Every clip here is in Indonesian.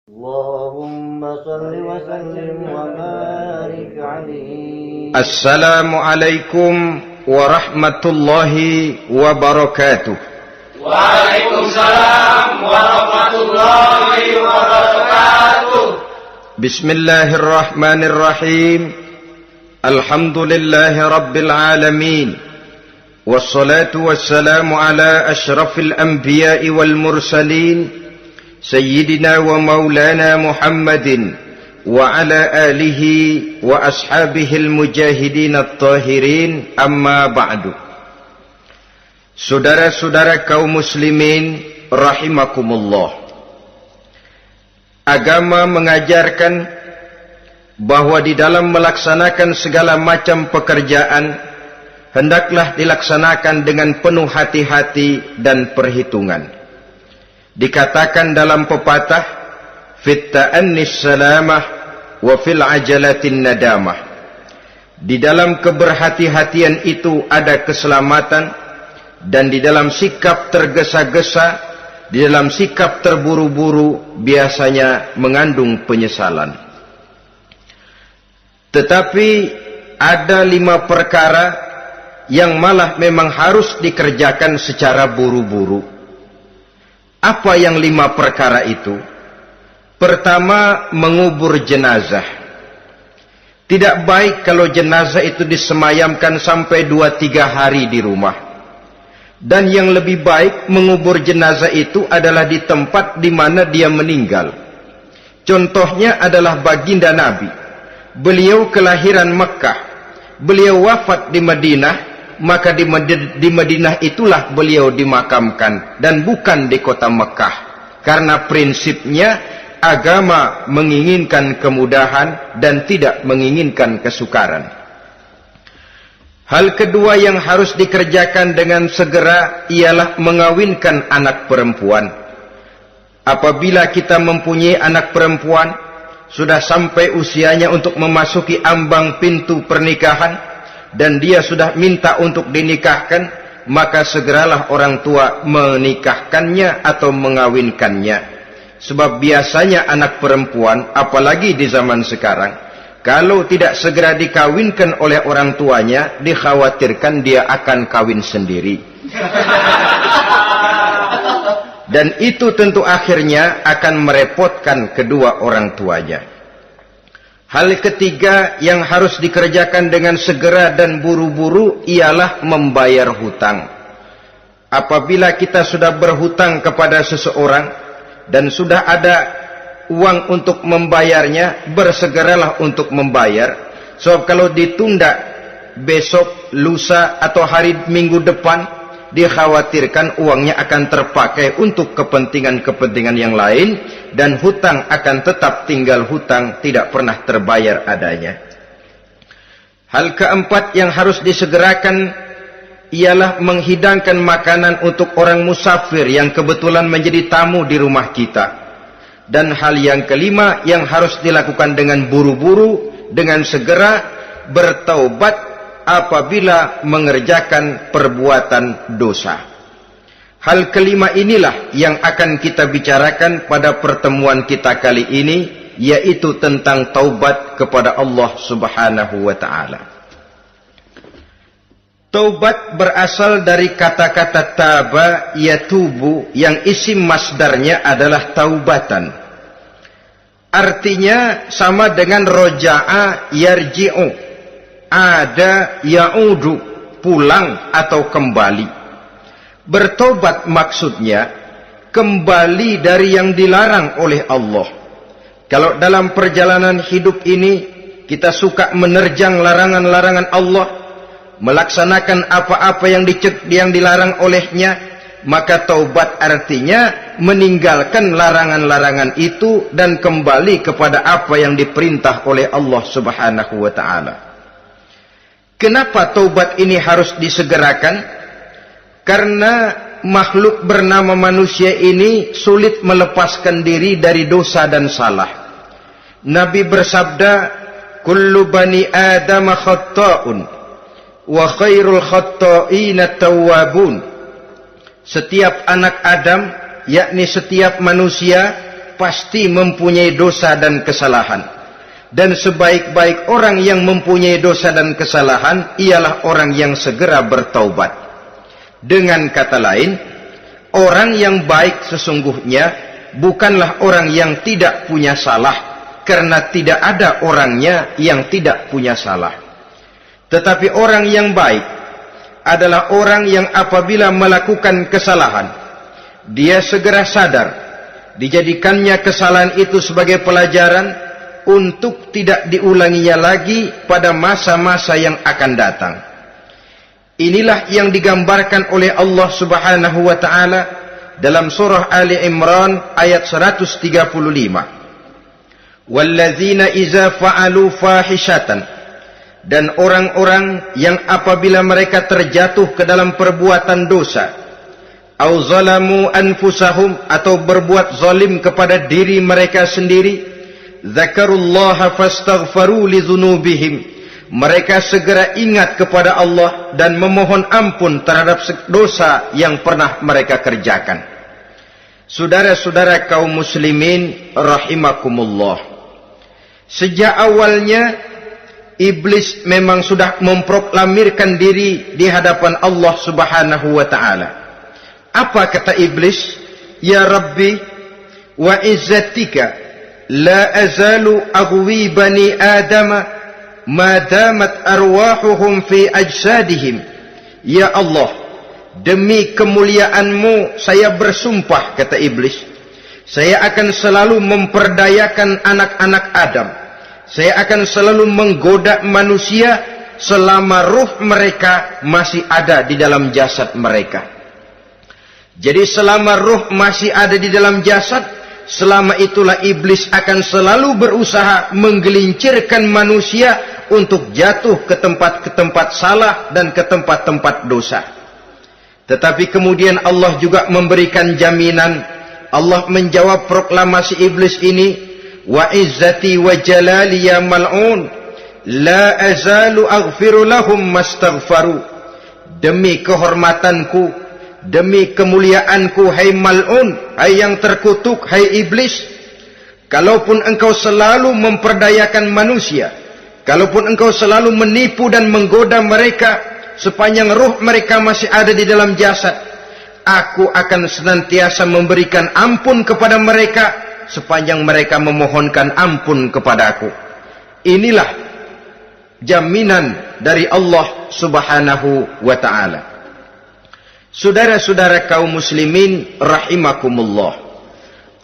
اللهم صل وسلم وبارك عليه. Assalamualaikum warahmatullahi wabarakatuh. Waalaikumsalam warahmatullahi wabarakatuh. Bismillahirrahmanirrahim. Alhamdulillahi rabbil alamin. Wassalatu wassalamu ala ashrafil anbiya'i wal mursalin Sayyidina wa maulana Muhammadin wa ala alihi wa ashabihil mujahidin at-tahirin, amma ba'du. Saudara-saudara kaum muslimin rahimakumullah, agama mengajarkan bahwa di dalam melaksanakan segala macam pekerjaan hendaklah dilaksanakan dengan penuh hati-hati dan perhitungan. Dikatakan dalam pepatah, fit ta'annis salamah wa fil ajalatin nadamah. Di dalam keberhati-hatian itu ada keselamatan, dan di dalam sikap tergesa-gesa, di dalam sikap terburu-buru biasanya mengandung penyesalan. Tetapi ada 5 perkara yang malah memang harus dikerjakan secara buru-buru. Apa yang 5 perkara itu? Pertama, mengubur jenazah. Tidak baik kalau jenazah itu disemayamkan sampai 2-3 hari di rumah. Dan yang lebih baik mengubur jenazah itu adalah di tempat di mana dia meninggal. Contohnya adalah baginda Nabi. Beliau kelahiran Mekah. Beliau wafat di Madinah. Maka di Madinah itulah beliau dimakamkan, dan bukan di kota Mekah. Karena prinsipnya agama menginginkan kemudahan dan tidak menginginkan kesukaran. Hal kedua yang harus dikerjakan dengan segera ialah mengawinkan anak perempuan. Apabila kita mempunyai anak perempuan, sudah sampai usianya untuk memasuki ambang pintu pernikahan, dan dia sudah minta untuk dinikahkan, maka segeralah orang tua menikahkannya atau mengawinkannya. Sebab biasanya anak perempuan, apalagi di zaman sekarang, kalau tidak segera dikawinkan oleh orang tuanya, dikhawatirkan dia akan kawin sendiri. Dan itu tentu akhirnya akan merepotkan kedua orang tuanya. Hal ketiga yang harus dikerjakan dengan segera dan buru-buru ialah membayar hutang. Apabila kita sudah berhutang kepada seseorang dan sudah ada uang untuk membayarnya, bersegeralah untuk membayar. Sebab kalau ditunda besok, lusa atau hari minggu depan, dikhawatirkan uangnya akan terpakai untuk kepentingan-kepentingan yang lain, dan hutang akan tetap tinggal hutang, tidak pernah terbayar adanya. Hal keempat yang harus disegerakan ialah menghidangkan makanan untuk orang musafir yang kebetulan menjadi tamu di rumah kita. Dan hal yang kelima yang harus dilakukan dengan buru-buru, dengan segera, bertaubat apabila mengerjakan perbuatan dosa. Hal kelima inilah yang akan kita bicarakan pada pertemuan kita kali ini, yaitu tentang taubat kepada Allah Subhanahu wa ta'ala. Taubat berasal dari kata-kata taba yatubu, yang isim masdarnya adalah taubatan. Artinya sama dengan roja'a yarji'u, ada ya'udu, pulang atau kembali. Bertobat maksudnya kembali dari yang dilarang oleh Allah. Kalau dalam perjalanan hidup ini kita suka menerjang larangan-larangan Allah, melaksanakan apa-apa yang dilarang olehnya, maka taubat artinya meninggalkan larangan-larangan itu dan kembali kepada apa yang diperintah oleh Allah Subhanahu wa ta'ala. Kenapa taubat ini harus disegerakan? Karena makhluk bernama manusia ini sulit melepaskan diri dari dosa dan salah. Nabi bersabda, kullu bani Adam khatta'un wa khairul khatta'ina tawwabun. Setiap anak Adam, yakni setiap manusia, pasti mempunyai dosa dan kesalahan. Dan sebaik-baik orang yang mempunyai dosa dan kesalahan ialah orang yang segera bertaubat. Dengan kata lain, orang yang baik sesungguhnya bukanlah orang yang tidak punya salah, karena tidak ada orangnya yang tidak punya salah. Tetapi orang yang baik adalah orang yang apabila melakukan kesalahan, dia segera sadar, dijadikannya kesalahan itu sebagai pelajaran untuk tidak diulanginya lagi pada masa-masa yang akan datang. Inilah yang digambarkan oleh Allah Subhanahu wa taala dalam surah Ali Imran ayat 135. Walladzina iza fa'alu fahishatan, dan orang-orang yang apabila mereka terjatuh ke dalam perbuatan dosa, au zalamu anfusahum, atau berbuat zalim kepada diri mereka sendiri, zakarullaha fastaghfaru lidzunubihim, mereka segera ingat kepada Allah dan memohon ampun terhadap dosa yang pernah mereka kerjakan. Saudara-saudara kaum muslimin rahimakumullah, sejak awalnya iblis memang sudah memproklamirkan diri di hadapan Allah Subhanahu wa taala. Apa kata iblis? Ya Rabbi wa izzatika la azalu aghwi bani adama ma damat arwahuhum fi ajsadihim. Ya Allah, demi kemuliaan-Mu saya bersumpah, kata iblis, saya akan selalu memperdayakan anak-anak Adam. Saya akan selalu menggoda manusia selama ruh mereka masih ada di dalam jasad mereka. Jadi selama ruh masih ada di dalam jasad, selama itulah iblis akan selalu berusaha menggelincirkan manusia untuk jatuh ke tempat-tempat salah dan ke tempat-tempat dosa. Tetapi kemudian Allah juga memberikan jaminan. Allah menjawab proklamasi iblis ini, wa izzati wa jalali ya mal'un la azalu aghfiru lahum mastaghfaru. Demi kehormatanku, demi kemuliaanku, hai mal'un, hai yang terkutuk, hai iblis, kalaupun engkau selalu memperdayakan manusia, kalaupun engkau selalu menipu dan menggoda mereka sepanjang ruh mereka masih ada di dalam jasad, aku akan senantiasa memberikan ampun kepada mereka sepanjang mereka memohonkan ampun kepadaku. Inilah jaminan dari Allah Subhanahu wa ta'ala. Saudara-saudara kaum muslimin rahimakumullah,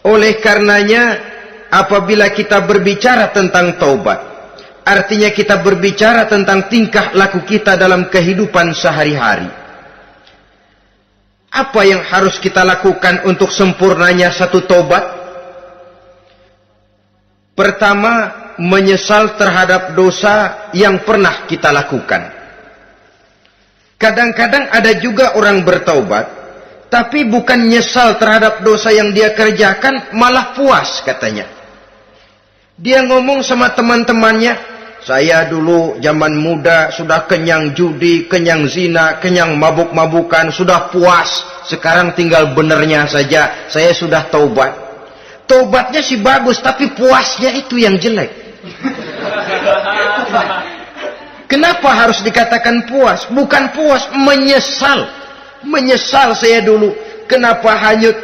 oleh karenanya apabila kita berbicara tentang taubat, artinya kita berbicara tentang tingkah laku kita dalam kehidupan sehari-hari. Apa yang harus kita lakukan untuk sempurnanya satu taubat? Pertama, menyesal terhadap dosa yang pernah kita lakukan. Kadang-kadang ada juga orang bertaubat, tapi bukan nyesal terhadap dosa yang dia kerjakan, malah puas katanya. Dia ngomong sama teman-temannya, saya dulu zaman muda sudah kenyang judi, kenyang zina, kenyang mabuk-mabukan, sudah puas. Sekarang tinggal benernya saja, saya sudah taubat. Taubatnya sih bagus, tapi puasnya itu yang jelek. Kenapa harus dikatakan puas? Bukan puas, menyesal. Menyesal saya dulu. Kenapa hanyut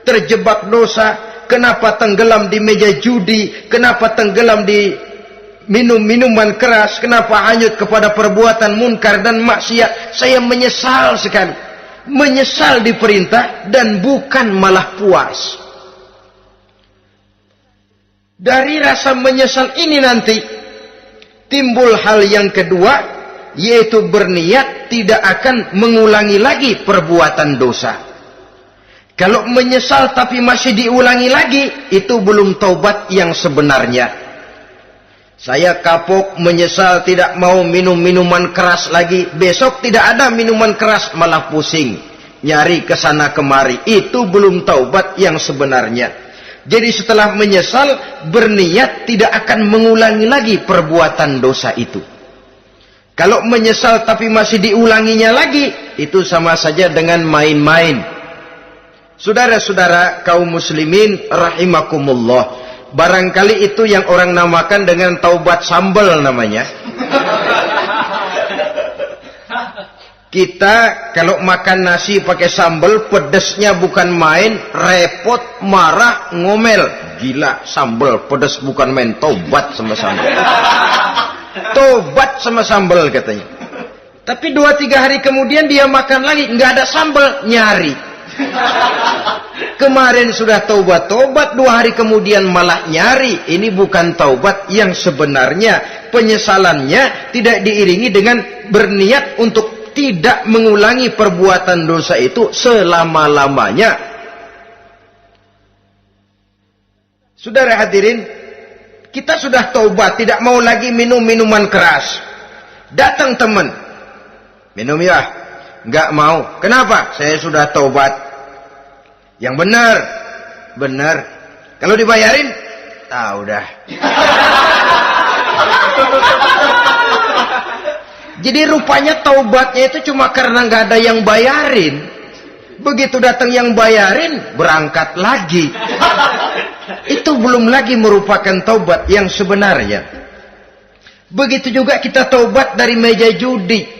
terjebak dosa? Kenapa tenggelam di meja judi? Kenapa tenggelam di minum-minuman keras? Kenapa hanyut kepada perbuatan munkar dan maksiat? Saya menyesal sekali. Menyesal diperintah dan bukan malah puas. Dari rasa menyesal ini nanti timbul hal yang kedua, yaitu berniat tidak akan mengulangi lagi perbuatan dosa. Kalau menyesal tapi masih diulangi lagi, itu belum taubat yang sebenarnya. Saya kapok, menyesal, tidak mau minum minuman keras lagi. Besok tidak ada minuman keras, malah pusing, nyari kesana kemari. Itu belum taubat yang sebenarnya. Jadi setelah menyesal, berniat tidak akan mengulangi lagi perbuatan dosa itu. Kalau menyesal tapi masih diulanginya lagi, itu sama saja dengan main-main. Saudara-saudara kaum muslimin rahimakumullah, barangkali itu yang orang namakan dengan taubat sambal namanya. Kita kalau makan nasi pakai sambal, pedesnya bukan main, repot, marah, ngomel. Gila, sambal pedes bukan main, taubat sama sambal. Taubat sama sambal katanya. Tapi 2-3 hari kemudian dia makan lagi, nggak ada sambal, nyari. Kemarin sudah taubat, 2 hari kemudian malah nyari. Ini bukan taubat yang sebenarnya. Penyesalannya tidak diiringi dengan berniat untuk tidak mengulangi perbuatan dosa itu selama-lamanya. Saudara hadirin, kita sudah taubat, tidak mau lagi minum minuman keras. Datang teman, minum ya? Nggak mau. Kenapa? Saya sudah taubat. Yang benar, benar. Kalau dibayarin, udah. Jadi rupanya taubatnya itu cuma karena nggak ada yang bayarin. Begitu datang yang bayarin, berangkat lagi. Itu belum lagi merupakan taubat yang sebenarnya. Begitu juga kita taubat dari meja judi.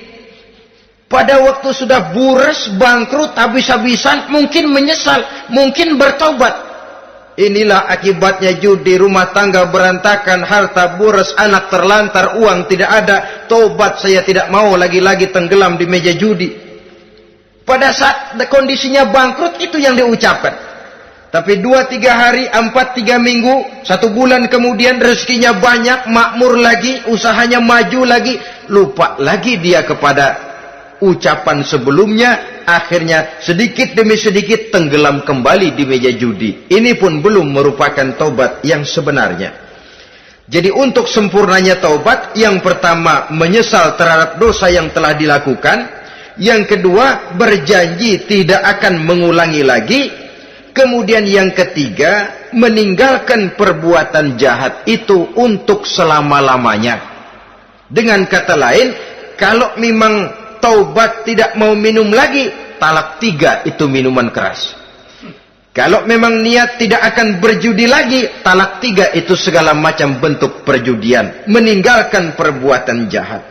Pada waktu sudah buras, bangkrut, habis-habisan, mungkin menyesal, mungkin bertaubat. Inilah akibatnya judi, rumah tangga berantakan, harta buras, anak terlantar, uang tidak ada. Taubat, saya tidak mau lagi-lagi tenggelam di meja judi. Pada saat kondisinya bangkrut, itu yang diucapkan. Tapi 2-3 hari, 4-3 minggu, 1 bulan kemudian rezekinya banyak, makmur lagi, usahanya maju lagi, lupa lagi dia kepada ucapan sebelumnya, akhirnya sedikit demi sedikit tenggelam kembali di meja judi. Ini pun belum merupakan taubat yang sebenarnya. Jadi untuk sempurnanya taubat, yang pertama menyesal terhadap dosa yang telah dilakukan, yang kedua berjanji tidak akan mengulangi lagi, kemudian yang ketiga meninggalkan perbuatan jahat itu untuk selama-lamanya. Dengan kata lain, kalau memang taubat tidak mau minum lagi, talak 3 itu minuman keras. Kalau memang niat tidak akan berjudi lagi, talak 3 itu segala macam bentuk perjudian, meninggalkan perbuatan jahat.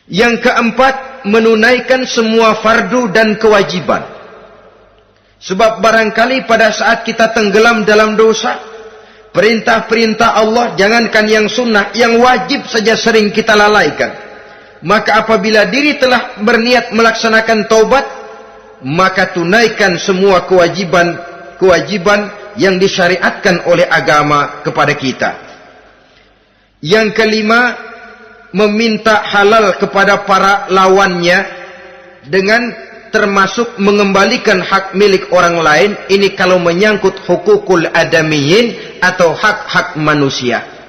Yang keempat, menunaikan semua fardu dan kewajiban. Sebab barangkali pada saat kita tenggelam dalam dosa, perintah-perintah Allah, jangankan yang sunnah, yang wajib saja sering kita lalaikan. Maka apabila diri telah berniat melaksanakan taubat, maka tunaikan semua kewajiban yang disyariatkan oleh agama kepada kita. Yang kelima, meminta halal kepada para lawannya dengan termasuk mengembalikan hak milik orang lain. Ini kalau menyangkut hukukul adamiyin atau hak-hak manusia.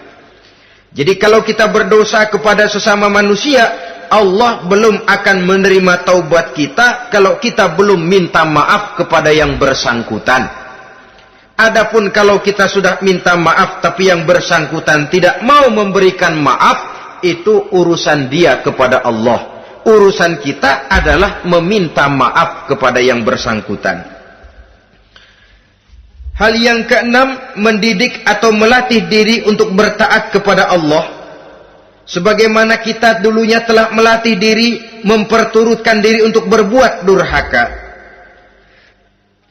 Jadi kalau kita berdosa kepada sesama manusia, Allah belum akan menerima taubat kita kalau kita belum minta maaf kepada yang bersangkutan. Adapun kalau kita sudah minta maaf tapi yang bersangkutan tidak mau memberikan maaf, itu urusan dia kepada Allah. Urusan kita adalah meminta maaf kepada yang bersangkutan. Hal yang keenam, mendidik atau melatih diri untuk bertaat kepada Allah. Sebagaimana kita dulunya telah melatih diri, memperturutkan diri untuk berbuat durhaka.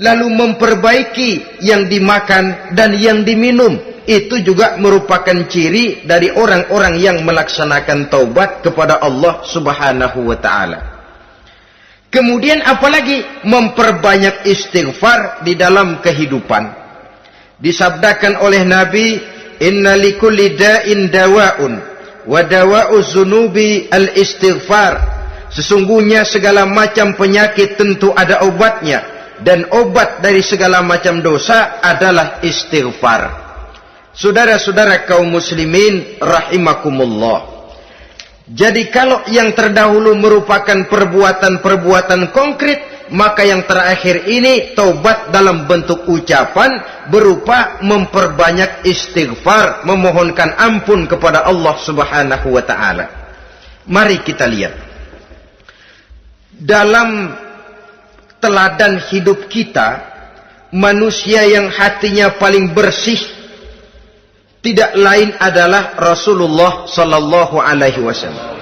Lalu memperbaiki yang dimakan dan yang diminum. Itu juga merupakan ciri dari orang-orang yang melaksanakan taubat kepada Allah Subhanahu wa ta'ala. Kemudian apalagi? Memperbanyak istighfar di dalam kehidupan. Disabdakan oleh Nabi, inna likulli da'in dawa'un wa dawa'u zunubi al-istighfar. Sesungguhnya segala macam penyakit tentu ada obatnya, dan obat dari segala macam dosa adalah istighfar. Saudara-saudara kaum muslimin rahimakumullah. Jadi kalau yang terdahulu merupakan perbuatan-perbuatan konkret, maka yang terakhir ini taubat dalam bentuk ucapan berupa memperbanyak istighfar, memohonkan ampun kepada Allah Subhanahu wa ta'ala. Mari kita lihat dalam teladan hidup kita, manusia yang hatinya paling bersih tidak lain adalah Rasulullah sallallahu alaihi wasallam.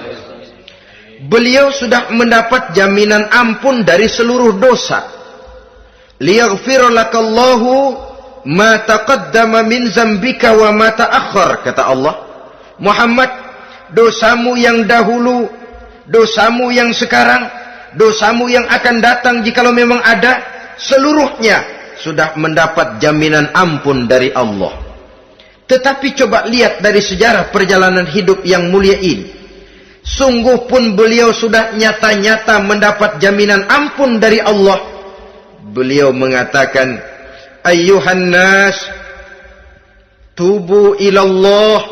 Beliau sudah mendapat jaminan ampun dari seluruh dosa. Liyaghfir lakallahu ma taqaddama min zambika wa ma ta'akhkhar, kata Allah. Muhammad, dosamu yang dahulu, dosamu yang sekarang, dosamu yang akan datang jikalau memang ada, seluruhnya sudah mendapat jaminan ampun dari Allah. Tetapi coba lihat dari sejarah perjalanan hidup yang mulia ini. Sungguh pun beliau sudah nyata-nyata mendapat jaminan ampun dari Allah. Beliau mengatakan, ayyuhan nas, tubu ilallah,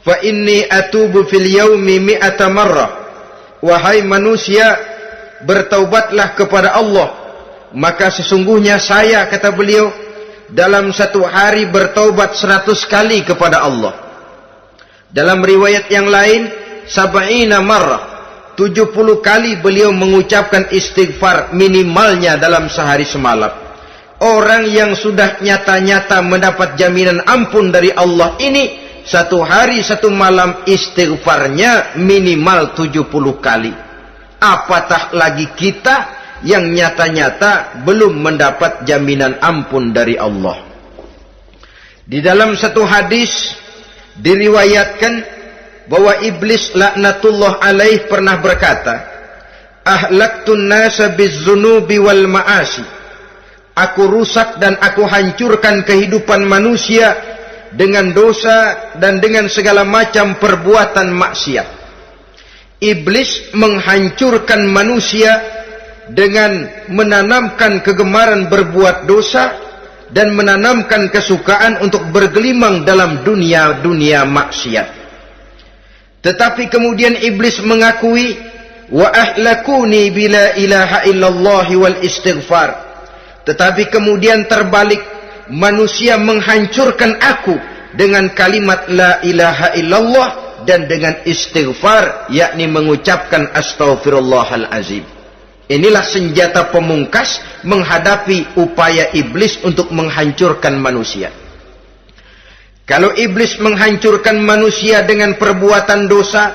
fa inni atubu fil yaumi mi'ata marrah. Wahai manusia, bertaubatlah kepada Allah, maka sesungguhnya saya, kata beliau, dalam satu hari bertaubat 100 kali kepada Allah. Dalam riwayat yang lain, 70 marrah, 70 kali beliau mengucapkan istighfar minimalnya dalam sehari semalam. Orang yang sudah nyata-nyata mendapat jaminan ampun dari Allah ini, satu hari satu malam istighfarnya minimal 70 kali. Apatah lagi kita yang nyata-nyata belum mendapat jaminan ampun dari Allah. Di dalam satu hadis diriwayatkan bahwa iblis laknatullah alaih pernah berkata, ahlaktun nasa bizzunubi wal ma'asi. Aku rusak dan aku hancurkan kehidupan manusia dengan dosa dan dengan segala macam perbuatan maksiat. Iblis menghancurkan manusia dengan menanamkan kegemaran berbuat dosa dan menanamkan kesukaan untuk bergelimang dalam dunia maksiat. Tetapi kemudian iblis mengakui, wa ahlakuni bila ilaha illallah wal istighfar. Tetapi kemudian terbalik, manusia menghancurkan aku dengan kalimat la ilaha illallah dan dengan istighfar, yakni mengucapkan astaghfirullahal azim. Inilah senjata pemungkas menghadapi upaya iblis untuk menghancurkan manusia. Kalau iblis menghancurkan manusia dengan perbuatan dosa,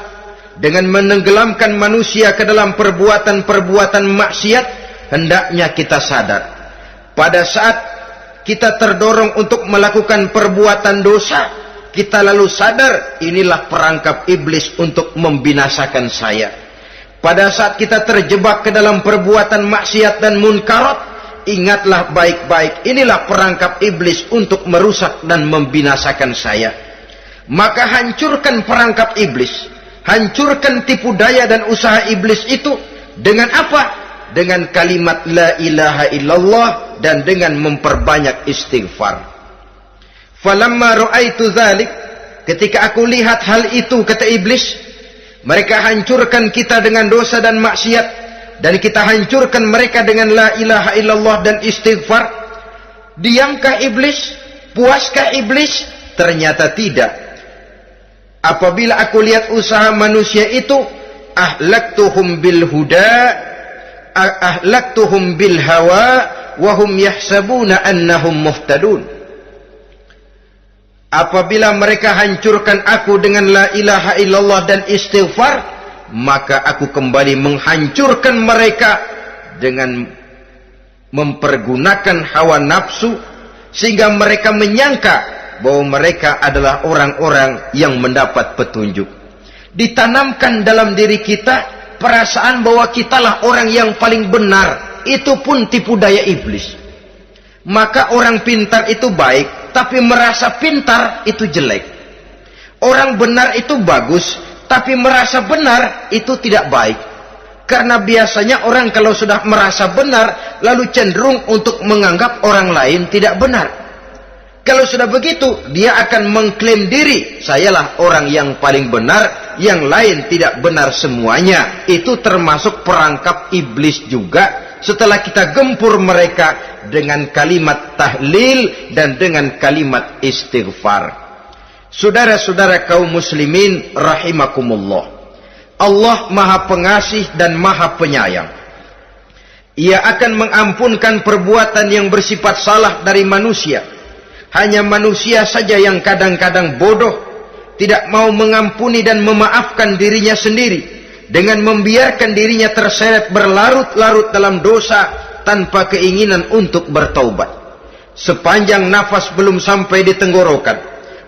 dengan menenggelamkan manusia ke dalam perbuatan-perbuatan maksiat, hendaknya kita sadar. Pada saat kita terdorong untuk melakukan perbuatan dosa, kita lalu sadar, inilah perangkap iblis untuk membinasakan saya. Pada saat kita terjebak ke dalam perbuatan maksiat dan munkarat, ingatlah baik-baik, inilah perangkap iblis untuk merusak dan membinasakan saya. Maka hancurkan perangkap iblis, hancurkan tipu daya dan usaha iblis itu dengan apa? Dengan kalimat la ilaha illallah dan dengan memperbanyak istighfar. Falamma ra'aitu dzalik, ketika aku lihat hal itu, kata iblis, mereka hancurkan kita dengan dosa dan maksiat, dan kita hancurkan mereka dengan la ilaha illallah dan istighfar. Diamkah iblis? Puaskah iblis? Ternyata tidak. Apabila aku lihat usaha manusia itu, ahlaktuhum bil huda, ahlaktuhum bil hawa, wahum yahsabuna annahum muhtadun. Apabila mereka hancurkan aku dengan la ilaha illallah dan istighfar, maka aku kembali menghancurkan mereka dengan mempergunakan hawa nafsu, sehingga mereka menyangka bahwa mereka adalah orang-orang yang mendapat petunjuk. Ditanamkan dalam diri kita perasaan bahwa kitalah orang yang paling benar, itu pun tipu daya iblis. Maka orang pintar itu baik, tapi merasa pintar itu jelek. Orang benar itu bagus, tapi merasa benar itu tidak baik. Karena biasanya orang kalau sudah merasa benar, lalu cenderung untuk menganggap orang lain tidak benar. Kalau sudah begitu, dia akan mengklaim diri, sayalah orang yang paling benar, yang lain tidak benar semuanya. Itu termasuk perangkap iblis juga, setelah kita gempur mereka dengan kalimat tahlil dan dengan kalimat istighfar. Saudara-saudara kaum muslimin rahimakumullah, Allah maha pengasih dan maha penyayang. Ia akan mengampunkan perbuatan yang bersifat salah dari manusia. Hanya manusia saja yang kadang-kadang bodoh, tidak mau mengampuni dan memaafkan dirinya sendiri, dengan membiarkan dirinya terseret berlarut-larut dalam dosa tanpa keinginan untuk bertaubat. Sepanjang nafas belum sampai di tenggorokan,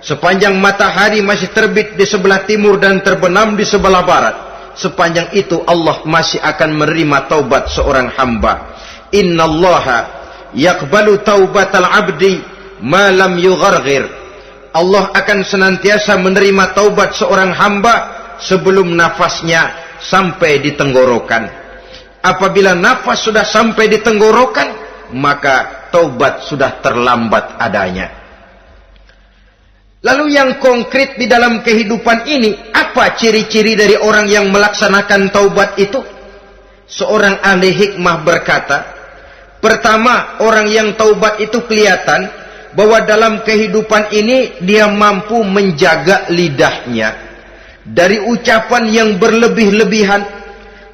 sepanjang matahari masih terbit di sebelah timur dan terbenam di sebelah barat, sepanjang itu Allah masih akan menerima taubat seorang hamba. Innallaha yaqbalu taubatal abdi ma lam yugharghir. Allah akan senantiasa menerima taubat seorang hamba sebelum nafasnya sampai di tenggorokan. Apabila nafas sudah sampai di tenggorokan, maka taubat sudah terlambat adanya. Lalu yang konkret di dalam kehidupan ini, apa ciri-ciri dari orang yang melaksanakan taubat itu? Seorang ahli hikmah berkata, pertama, orang yang taubat itu kelihatan bahwa dalam kehidupan ini dia mampu menjaga lidahnya dari ucapan yang berlebih-lebihan,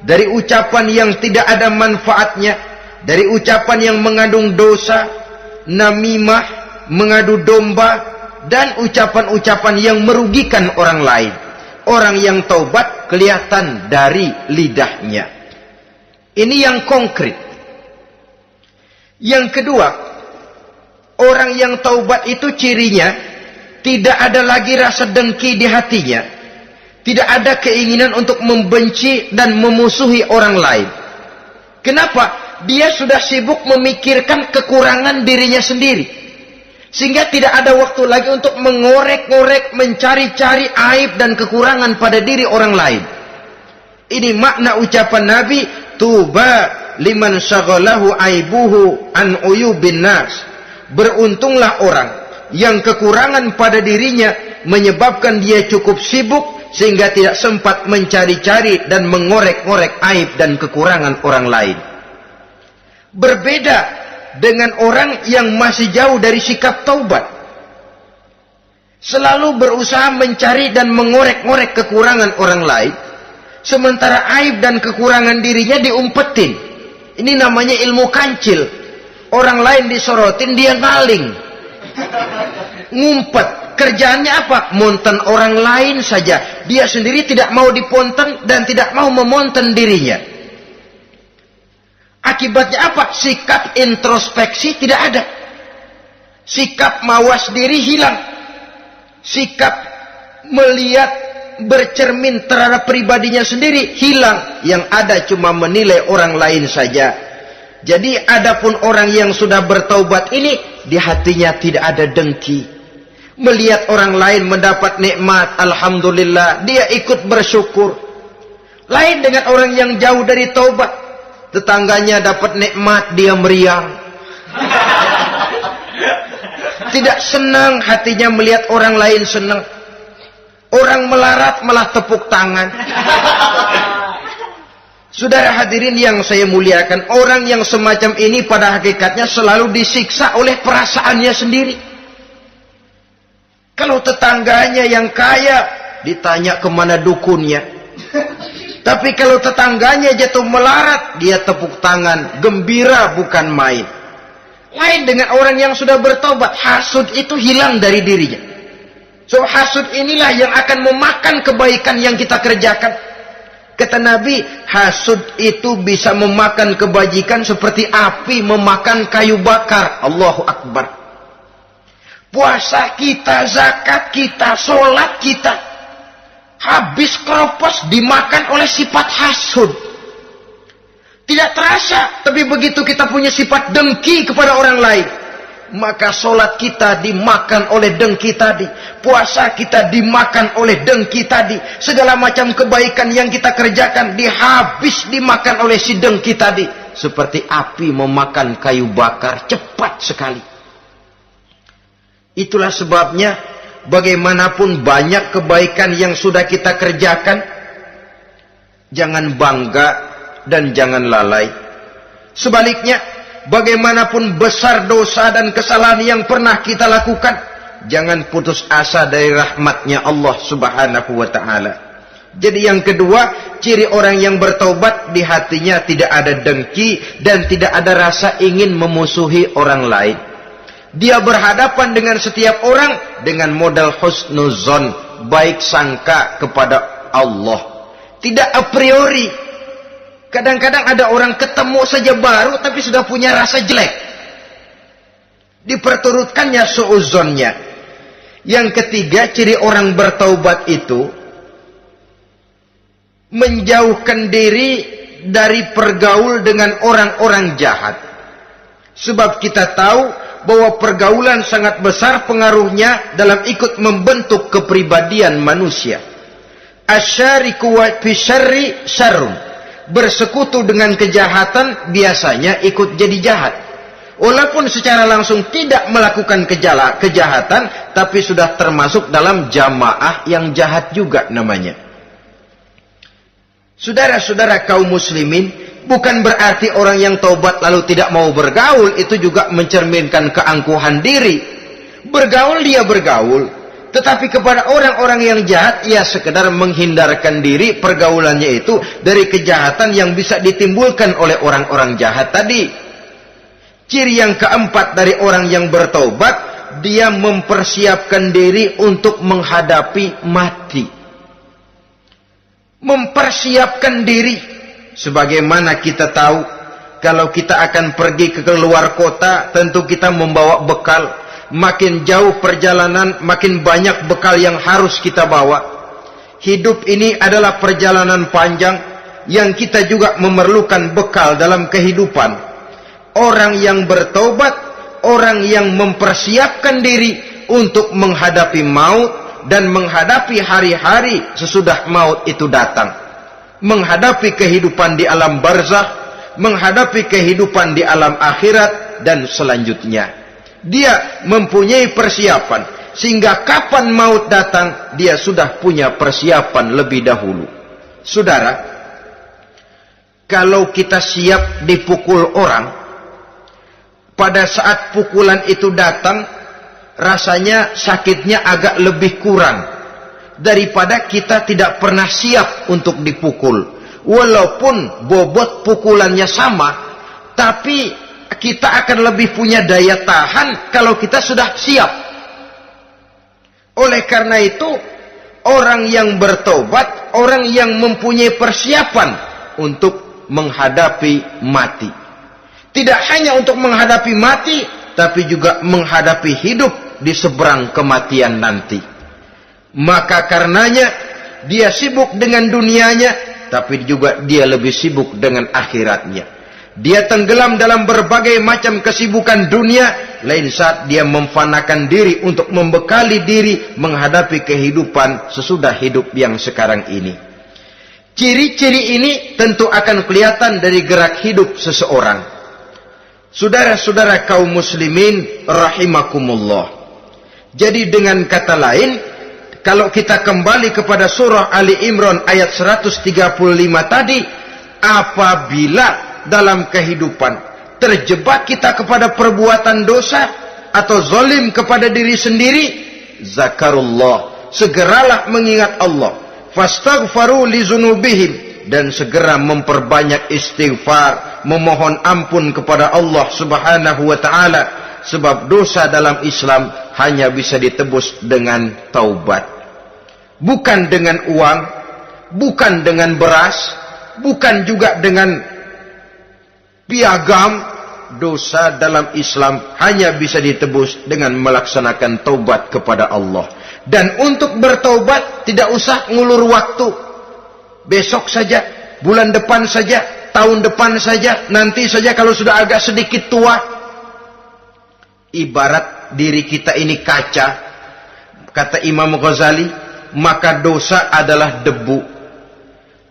dari ucapan yang tidak ada manfaatnya, dari ucapan yang mengandung dosa, namimah, mengadu domba, dan ucapan-ucapan yang merugikan orang lain. Orang yang taubat kelihatan dari lidahnya. Ini yang konkret. Yang kedua, orang yang taubat itu cirinya tidak ada lagi rasa dengki di hatinya. Tidak ada keinginan untuk membenci dan memusuhi orang lain. Kenapa? Dia sudah sibuk memikirkan kekurangan dirinya sendiri. Sehingga tidak ada waktu lagi untuk mengorek-ngorek, mencari-cari aib dan kekurangan pada diri orang lain. Ini makna ucapan Nabi, tuba liman syaghalahu aibuhu an uyubin nas. Beruntunglah orang yang kekurangan pada dirinya menyebabkan dia cukup sibuk sehingga tidak sempat mencari-cari dan mengorek-ngorek aib dan kekurangan orang lain. Berbeda dengan orang yang masih jauh dari sikap taubat. Selalu berusaha mencari dan mengorek-ngorek kekurangan orang lain, sementara aib dan kekurangan dirinya diumpetin. Ini namanya ilmu kancil. Orang lain disorotin, dia ngaling, ngumpet. Kerjaannya apa? Monten orang lain saja. Dia sendiri tidak mau diponten dan tidak mau memonten dirinya. Akibatnya apa? Sikap introspeksi tidak ada. Sikap mawas diri hilang. Sikap melihat, bercermin terhadap pribadinya sendiri hilang. Yang ada cuma menilai orang lain saja. Jadi adapun orang yang sudah bertaubat ini, di hatinya tidak ada dengki. Melihat orang lain mendapat nikmat, alhamdulillah, dia ikut bersyukur. Lain dengan orang yang jauh dari taubat. Tetangganya dapat nikmat, dia meriang. Tidak senang hatinya melihat orang lain senang. Orang melarat malah tepuk tangan. Saudara hadirin yang saya muliakan, orang yang semacam ini pada hakikatnya selalu disiksa oleh perasaannya sendiri. Kalau tetangganya yang kaya, ditanya kemana dukunnya. Tapi kalau tetangganya jatuh melarat, dia tepuk tangan, gembira bukan main. Lain dengan orang yang sudah bertobat, hasud itu hilang dari dirinya. So hasud inilah yang akan memakan kebaikan yang kita kerjakan. Kata Nabi, hasud itu bisa memakan kebajikan seperti api memakan kayu bakar. Allahu Akbar. Puasa kita, zakat kita, sholat kita, habis keropos dimakan oleh sifat hasud. Tidak terasa, tapi begitu kita punya sifat dengki kepada orang lain, maka sholat kita dimakan oleh dengki tadi, puasa kita dimakan oleh dengki tadi, segala macam kebaikan yang kita kerjakan dimakan oleh si dengki tadi, seperti api memakan kayu bakar, cepat sekali. Itulah sebabnya bagaimanapun banyak kebaikan yang sudah kita kerjakan, jangan bangga dan jangan lalai. Sebaliknya, bagaimanapun besar dosa dan kesalahan yang pernah kita lakukan, jangan putus asa dari rahmatnya Allah Subhanahu wa ta'ala. Jadi yang kedua, ciri orang yang bertaubat, di hatinya tidak ada dengki dan tidak ada rasa ingin memusuhi orang lain. Dia berhadapan dengan setiap orang dengan modal husnuzon, baik sangka kepada Allah. Tidak a priori. Kadang-kadang ada orang ketemu saja baru tapi sudah punya rasa jelek. Diperturutkannya suuzonnya. Yang ketiga, ciri orang bertaubat itu menjauhkan diri dari pergaul dengan orang-orang jahat. Sebab kita tahu bahwa pergaulan sangat besar pengaruhnya dalam ikut membentuk kepribadian manusia. Asyariku wa fi syarri syarrun. Bersekutu dengan kejahatan biasanya ikut jadi jahat. Walaupun secara langsung tidak melakukan kejahatan, tapi sudah termasuk dalam jamaah yang jahat juga namanya. Saudara-saudara kaum muslimin, bukan berarti orang yang taubat lalu tidak mau bergaul itu juga mencerminkan keangkuhan diri. Bergaul dia bergaul, tetapi kepada orang-orang yang jahat ia sekedar menghindarkan diri pergaulannya itu dari kejahatan yang bisa ditimbulkan oleh orang-orang jahat tadi. Ciri yang keempat dari orang yang bertaubat, dia mempersiapkan diri untuk menghadapi mati. Mempersiapkan diri. Sebagaimana kita tahu, kalau kita akan pergi ke luar kota, tentu kita membawa bekal. Makin jauh perjalanan, makin banyak bekal yang harus kita bawa. Hidup ini adalah perjalanan panjang yang kita juga memerlukan bekal dalam kehidupan. Orang yang bertobat, orang yang mempersiapkan diri untuk menghadapi maut dan menghadapi hari-hari sesudah maut itu datang. Menghadapi kehidupan di alam barzakh, menghadapi kehidupan di alam akhirat dan selanjutnya. Dia mempunyai persiapan sehingga kapan maut datang dia sudah punya persiapan lebih dahulu. Saudara, kalau kita siap dipukul orang, pada saat pukulan itu datang rasanya sakitnya agak lebih kurang daripada kita tidak pernah siap untuk dipukul. Walaupun bobot pukulannya sama, tapi kita akan lebih punya daya tahan kalau kita sudah siap. Oleh karena itu, orang yang bertobat, orang yang mempunyai persiapan untuk menghadapi mati. Tidak hanya untuk menghadapi mati, tapi juga menghadapi hidup di seberang kematian nanti. Maka karenanya dia sibuk dengan dunianya, tapi juga dia lebih sibuk dengan akhiratnya. Dia tenggelam dalam berbagai macam kesibukan dunia, lain saat dia memfanakan diri untuk membekali diri menghadapi kehidupan sesudah hidup yang sekarang ini. Ciri-ciri ini tentu akan kelihatan dari gerak hidup seseorang. Saudara-saudara kaum muslimin rahimakumullah. Jadi dengan kata lain, kalau kita kembali kepada surah Ali Imran ayat 135 tadi, apabila dalam kehidupan terjebak kita kepada perbuatan dosa atau zalim kepada diri sendiri, zakarullah, segeralah mengingat Allah, fastaghfaru li dzunubihim, dan segera memperbanyak istighfar, memohon ampun kepada Allah Subhanahu wa taala, sebab dosa dalam Islam hanya bisa ditebus dengan taubat. Bukan dengan uang, bukan dengan beras, bukan juga dengan piagam. Dosa dalam Islam hanya bisa ditebus dengan melaksanakan taubat kepada Allah. Dan untuk bertaubat tidak usah ngulur waktu. Besok saja, bulan depan saja, tahun depan saja, nanti saja kalau sudah agak sedikit tua. Ibarat diri kita ini kaca, kata Imam Ghazali, maka dosa adalah debu.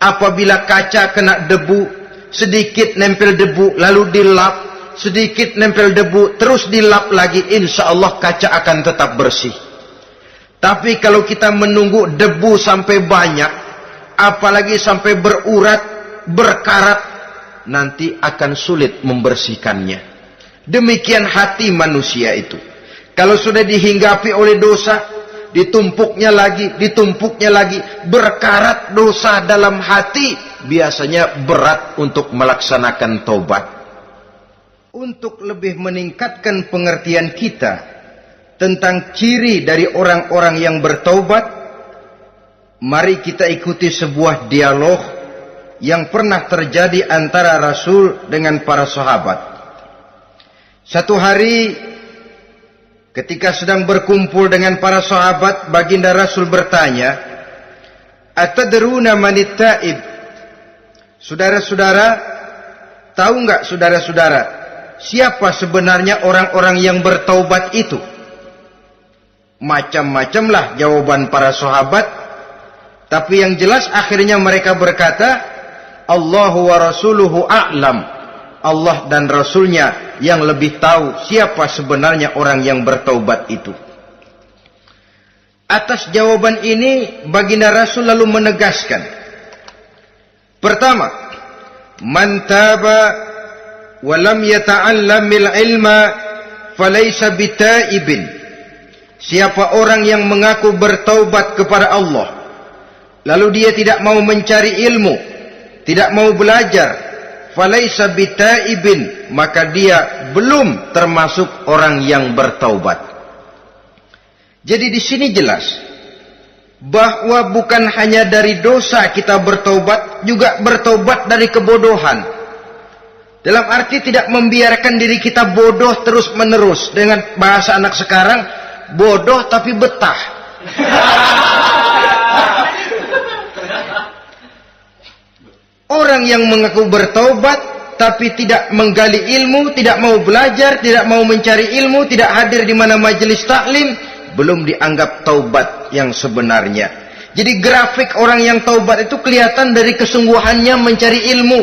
Apabila kaca kena debu, sedikit nempel debu lalu dilap, sedikit nempel debu terus dilap lagi, insya Allah kaca akan tetap bersih. Tapi kalau kita menunggu debu sampai banyak, apalagi sampai berurat, berkarat, nanti akan sulit membersihkannya. Demikian hati manusia itu. Kalau sudah dihinggapi oleh dosa, ditumpuknya lagi, berkarat dosa dalam hati, biasanya berat untuk melaksanakan taubat. Untuk lebih meningkatkan pengertian kita tentang ciri dari orang-orang yang bertaubat, mari kita ikuti sebuah dialog yang pernah terjadi antara Rasul dengan para sahabat. Satu hari ketika sedang berkumpul dengan para sahabat, baginda Rasul bertanya, "Atadruna manit taib?" Saudara-saudara, tahu enggak saudara-saudara, siapa sebenarnya orang-orang yang bertaubat itu? Macam-macamlah jawaban para sahabat, tapi yang jelas akhirnya mereka berkata, Allahu wa rasuluhu a'lam. Allah dan Rasulnya yang lebih tahu siapa sebenarnya orang yang bertaubat itu. Atas jawaban ini, baginda Rasul lalu menegaskan. Pertama, man taba wa lam yata'allamil ilma falaysa bitaibin. Siapa orang yang mengaku bertaubat kepada Allah, lalu dia tidak mau mencari ilmu, tidak mau belajar, falaysa bitaibin, maka dia belum termasuk orang yang bertaubat. Jadi di sini jelas bahwa bukan hanya dari dosa kita bertaubat, juga bertaubat dari kebodohan. Dalam arti tidak membiarkan diri kita bodoh terus menerus. Dengan bahasa anak sekarang, bodoh tapi betah. Orang yang mengaku bertaubat tapi tidak menggali ilmu, tidak mau belajar, tidak mau mencari ilmu, tidak hadir di mana majelis taklim, belum dianggap taubat yang sebenarnya. Jadi grafik orang yang taubat itu kelihatan dari kesungguhannya mencari ilmu,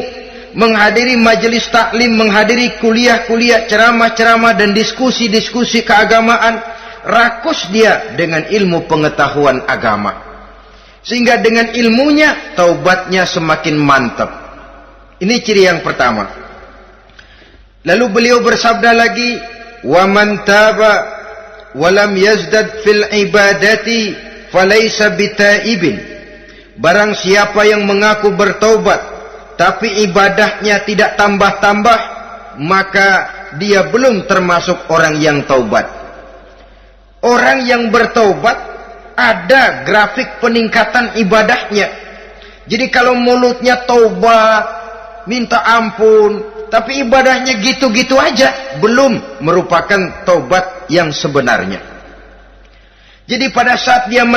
menghadiri majelis taklim, menghadiri kuliah-kuliah, ceramah-ceramah dan diskusi-diskusi keagamaan. Rakus dia dengan ilmu pengetahuan agama. Sehingga dengan ilmunya, taubatnya semakin mantap. Ini ciri yang pertama. Lalu beliau bersabda lagi, وَمَنْ تَابَ وَلَمْ يَزْدَدْ فِي الْعِبَادَةِ فَلَيْسَ بِتَائِبٍ. Barang siapa yang mengaku bertaubat, tapi ibadahnya tidak tambah-tambah, maka dia belum termasuk orang yang taubat. Orang yang bertaubat ada grafik peningkatan ibadahnya. Jadi kalau mulutnya taubat, minta ampun, tapi ibadahnya gitu-gitu aja, belum merupakan taubat yang sebenarnya. Jadi pada saat dia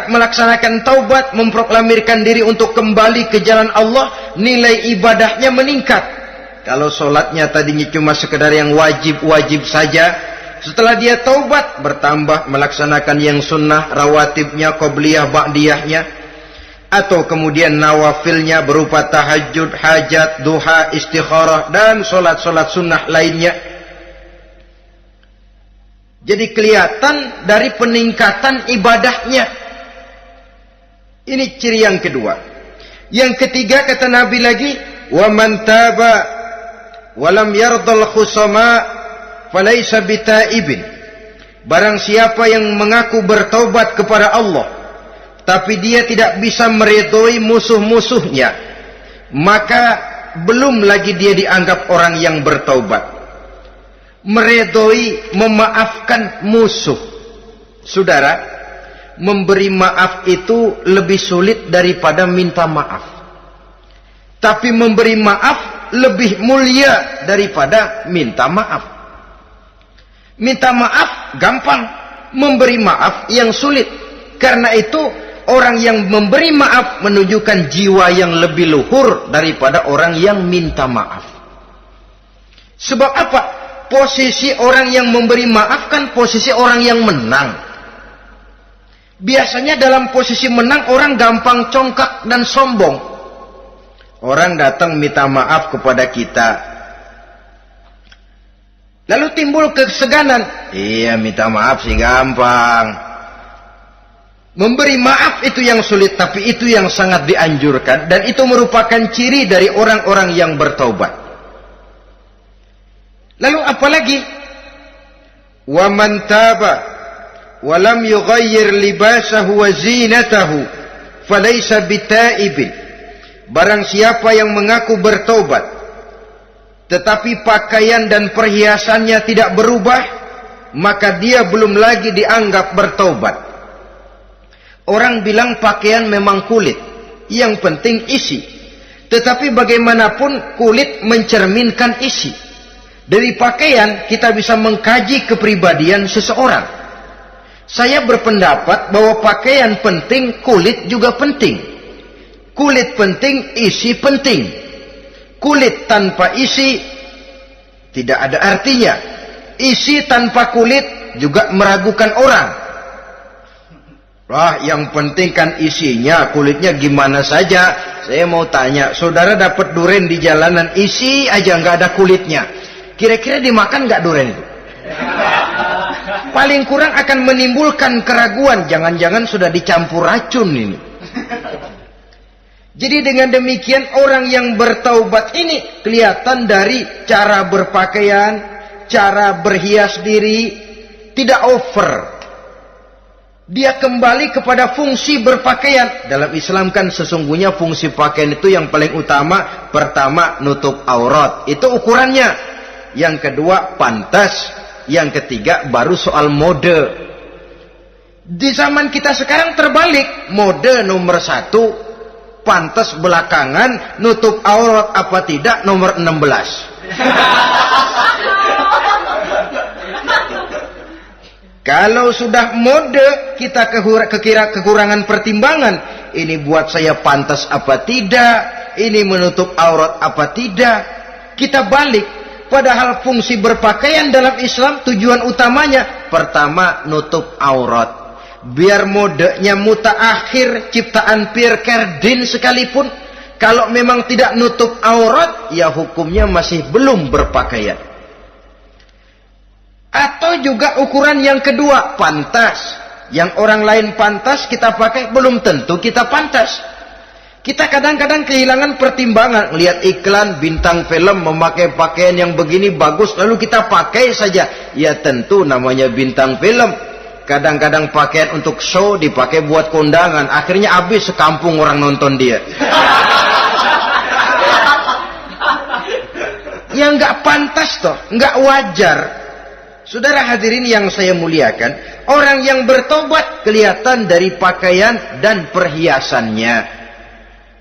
melaksanakan taubat, memproklamirkan diri untuk kembali ke jalan Allah, nilai ibadahnya meningkat. Kalau sholatnya tadinya cuma sekedar yang wajib-wajib saja, setelah dia taubat, bertambah melaksanakan yang sunnah, rawatibnya, qobliyah, ba'diyahnya, atau kemudian nawafilnya berupa tahajud, hajat, duha, istikharah, dan solat-solat sunnah lainnya. Jadi kelihatan dari peningkatan ibadahnya. Ini ciri yang kedua. Yang ketiga kata Nabi lagi, وَمَنْ تَابَ وَلَمْ يَرْضَ الْخُصَمَاء فَلَيْسَ بِتَائِبٍ. Barang siapa yang mengaku bertaubat kepada Allah, tapi dia tidak bisa meridhoi musuh-musuhnya, maka belum lagi dia dianggap orang yang bertaubat. Meridhoi, memaafkan musuh. Saudara, memberi maaf itu lebih sulit daripada minta maaf. Tapi memberi maaf lebih mulia daripada minta maaf. Minta maaf gampang, memberi maaf yang sulit. Karena itu orang yang memberi maaf menunjukkan jiwa yang lebih luhur daripada orang yang minta maaf. Sebab apa? Posisi orang yang memberi maaf kan posisi orang yang menang. Biasanya dalam posisi menang orang gampang congkak dan sombong. Orang datang minta maaf kepada kita, lalu timbul keseganan. Iya, minta maaf sih gampang. Memberi maaf itu yang sulit, tapi itu yang sangat dianjurkan. Dan itu merupakan ciri dari orang-orang yang bertaubat. Lalu apalagi? وَمَنْ تَابَ walam yughayyir libasahu wa zinatahu falaysa bitaibin. Barang siapa yang mengaku bertobat tetapi pakaian dan perhiasannya tidak berubah, maka dia belum lagi dianggap bertobat. Orang bilang pakaian memang kulit, yang penting isi. Tetapi bagaimanapun kulit mencerminkan isi. Dari pakaian kita bisa mengkaji kepribadian seseorang. Saya berpendapat bahwa pakaian penting, kulit juga penting. Kulit penting, isi penting. Kulit tanpa isi tidak ada artinya. Isi tanpa kulit juga meragukan orang. Wah, yang penting kan isinya, kulitnya gimana saja. Saya mau tanya, saudara dapat duren di jalanan, isi aja nggak ada kulitnya. Kira-kira dimakan nggak duren itu? Paling kurang akan menimbulkan keraguan. Jangan-jangan sudah dicampur racun ini. Jadi dengan demikian orang yang bertaubat ini kelihatan dari cara berpakaian, cara berhias diri, tidak over. Dia kembali kepada fungsi berpakaian. Dalam Islam kan sesungguhnya fungsi pakaian itu yang paling utama. Pertama, nutup aurat. Itu ukurannya. Yang kedua, pantas. Yang ketiga, baru soal mode. Di zaman kita sekarang terbalik. Mode nomor 1. Pantas belakangan, nutup aurat apa tidak nomor 16. Kalau sudah mode, kita kekurangan pertimbangan. Ini buat saya pantas apa tidak, ini menutup aurat apa tidak. Kita balik. Padahal fungsi berpakaian dalam Islam tujuan utamanya pertama nutup aurat. Biar modenya mutaakhir ciptaan Pierre Cardin sekalipun, kalau memang tidak nutup aurat, ya hukumnya masih belum berpakaian. Atau juga ukuran yang kedua, pantas. Yang orang lain pantas kita pakai, belum tentu kita pantas. Kita kadang-kadang kehilangan pertimbangan. Lihat iklan bintang film memakai pakaian yang begini bagus, lalu kita pakai saja. Ya tentu namanya bintang film. Kadang-kadang pakaian untuk show dipakai buat kondangan. Akhirnya habis sekampung orang nonton dia. Ya nggak pantas toh, nggak wajar. Saudara hadirin yang saya muliakan, orang yang bertobat kelihatan dari pakaian dan perhiasannya.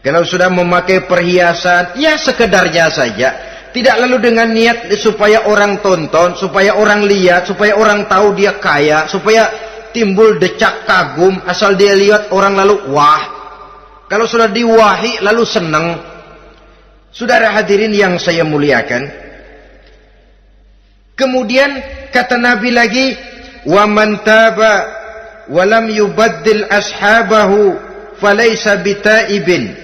Kalau sudah memakai perhiasan, ya sekedarnya saja. Tidak lalu dengan niat supaya orang tonton, supaya orang lihat, supaya orang tahu dia kaya, supaya timbul decak kagum, asal dia lihat orang lalu wah. Kalau sudah diwahi lalu senang. Saudara hadirin yang saya muliakan, kemudian kata Nabi lagi, wa man taba wa lam yubaddil ashabahu falaysa bitaibin.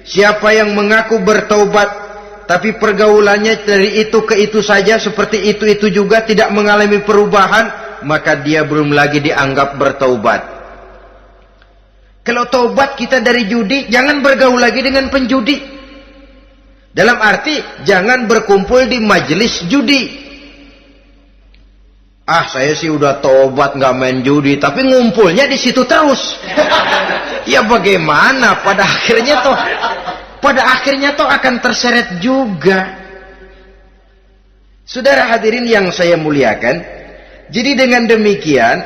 Siapa yang mengaku bertaubat tapi pergaulannya dari itu ke itu saja, seperti itu juga, tidak mengalami perubahan, maka dia belum lagi dianggap bertaubat. Kalau taubat kita dari judi, jangan bergaul lagi dengan penjudi. Dalam arti, jangan berkumpul di majelis judi. Ah, saya sih udah taubat nggak main judi, tapi ngumpulnya di situ terus. Ya bagaimana? Pada akhirnya toh akan terseret juga. Saudara hadirin yang saya muliakan, jadi dengan demikian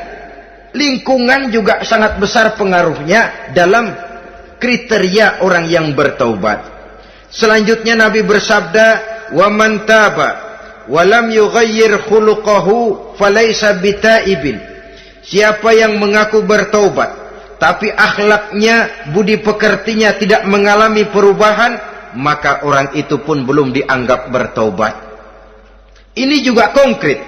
lingkungan juga sangat besar pengaruhnya dalam kriteria orang yang bertaubat. Selanjutnya Nabi bersabda, "Wa man taba wa lam yughayyir khuluquhu falaysa bitaibin." Siapa yang mengaku bertaubat tapi akhlaknya, budi pekertinya tidak mengalami perubahan, maka orang itu pun belum dianggap bertaubat. Ini juga konkret.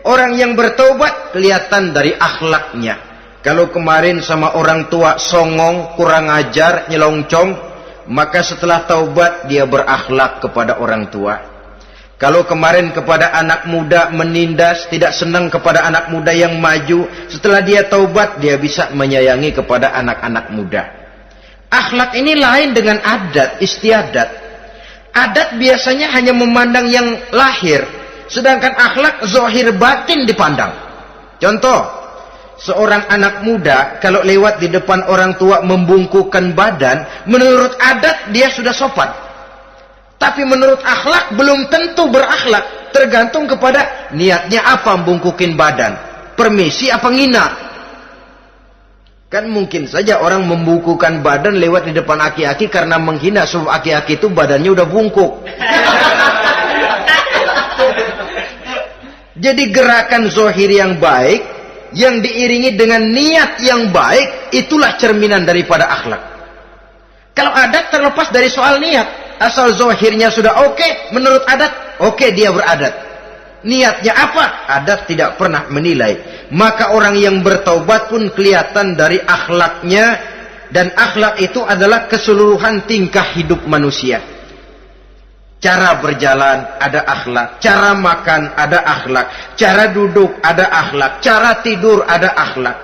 Orang yang bertaubat kelihatan dari akhlaknya. Kalau kemarin sama orang tua songong, kurang ajar, nyelongcong, maka setelah taubat dia berakhlak kepada orang tua. Kalau kemarin kepada anak muda menindas, tidak senang kepada anak muda yang maju, setelah dia taubat, dia bisa menyayangi kepada anak-anak muda. Akhlak ini lain dengan adat, istiadat. Adat biasanya hanya memandang yang lahir, sedangkan akhlak zahir batin dipandang. Contoh, seorang anak muda kalau lewat di depan orang tua membungkukkan badan, menurut adat dia sudah sopan. Tapi menurut akhlak belum tentu berakhlak. Tergantung kepada niatnya apa membungkukin badan. Permisi apa ngina? Kan mungkin saja orang membungkukkan badan lewat di depan aki-aki karena menghina, sebab aki-aki itu badannya udah bungkuk. Jadi gerakan zohir yang baik, yang diiringi dengan niat yang baik, itulah cerminan daripada akhlak. Kalau adat terlepas dari soal niat. Asal zohirnya sudah oke, menurut adat, oke dia beradat. Niatnya apa? Adat tidak pernah menilai. Maka orang yang bertaubat pun kelihatan dari akhlaknya. Dan akhlak itu adalah keseluruhan tingkah hidup manusia. Cara berjalan ada akhlak, cara makan ada akhlak, cara duduk ada akhlak, cara tidur ada akhlak.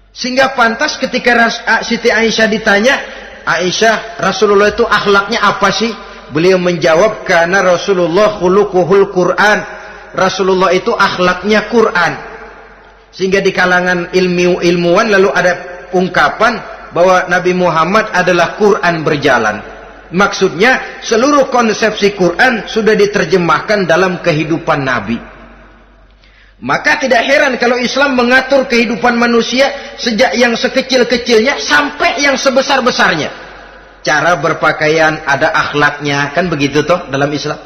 Sehingga pantas ketika Siti Aisyah ditanya, Aisyah, Rasulullah itu akhlaknya apa sih? Beliau menjawab, karena Rasulullah khuluquhul Quran. Rasulullah itu akhlaknya Quran. Sehingga di kalangan ilmuwan lalu ada ungkapan bahwa Nabi Muhammad adalah Quran berjalan. Maksudnya seluruh konsepsi Quran sudah diterjemahkan dalam kehidupan Nabi. Maka tidak heran kalau Islam mengatur kehidupan manusia sejak yang sekecil-kecilnya sampai yang sebesar-besarnya. Cara berpakaian ada akhlaknya, kan begitu toh dalam Islam.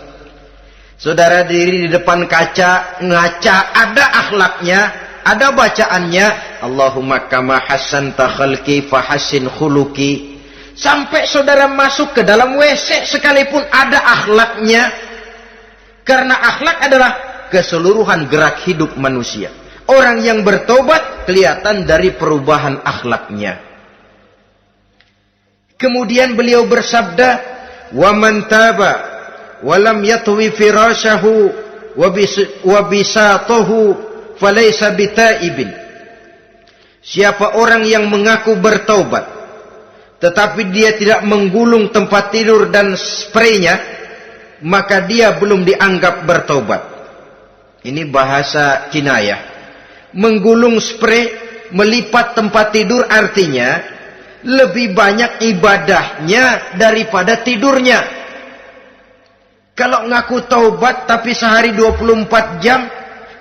Saudara diri di depan kaca, ngaca, ada akhlaknya, ada bacaannya. Allahumma kama hassanta khalqi fahassin khuluqi. Sampai saudara masuk ke dalam WC sekalipun ada akhlaknya. Karena akhlak adalah keseluruhan gerak hidup manusia. Orang yang bertobat kelihatan dari perubahan akhlaknya. Kemudian beliau bersabda, "Wa man taba wa lam yatwi firashahu wa bisatahu falaysa bitaibin." Siapa orang yang mengaku bertaubat tetapi dia tidak menggulung tempat tidur dan spraynya, maka dia belum dianggap bertaubat. Ini bahasa kinayah. Menggulung spray, melipat tempat tidur artinya lebih banyak ibadahnya daripada tidurnya. Kalau ngaku taubat tapi sehari 24 jam,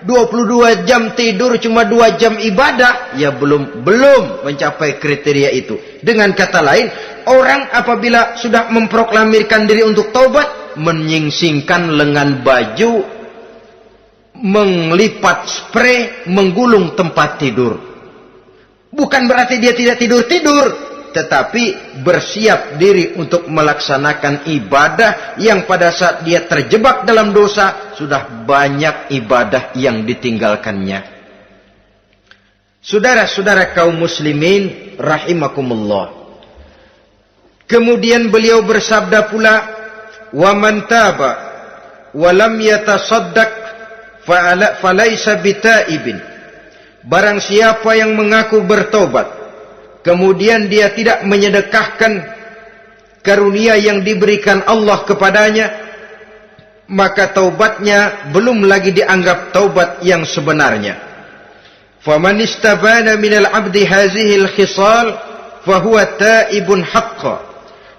22 jam tidur, cuma 2 jam ibadah, ya belum mencapai kriteria itu. Dengan kata lain, orang apabila sudah memproklamirkan diri untuk taubat, menyingsingkan lengan baju, melipat spray, menggulung tempat tidur. Bukan berarti dia tidak tidur-tidur, tetapi bersiap diri untuk melaksanakan ibadah yang pada saat dia terjebak dalam dosa, sudah banyak ibadah yang ditinggalkannya. Saudara-saudara kaum muslimin rahimakumullah. Kemudian beliau bersabda pula, "Wa man taba wa lam yatasaddaq falaysa bitaibin." Barang siapa yang mengaku bertobat kemudian dia tidak menyedekahkan karunia yang diberikan Allah kepadanya, maka taubatnya belum lagi dianggap taubat yang sebenarnya. Faman istabana minal abdi hazihi al-khisal fahuwa taibun haqqa.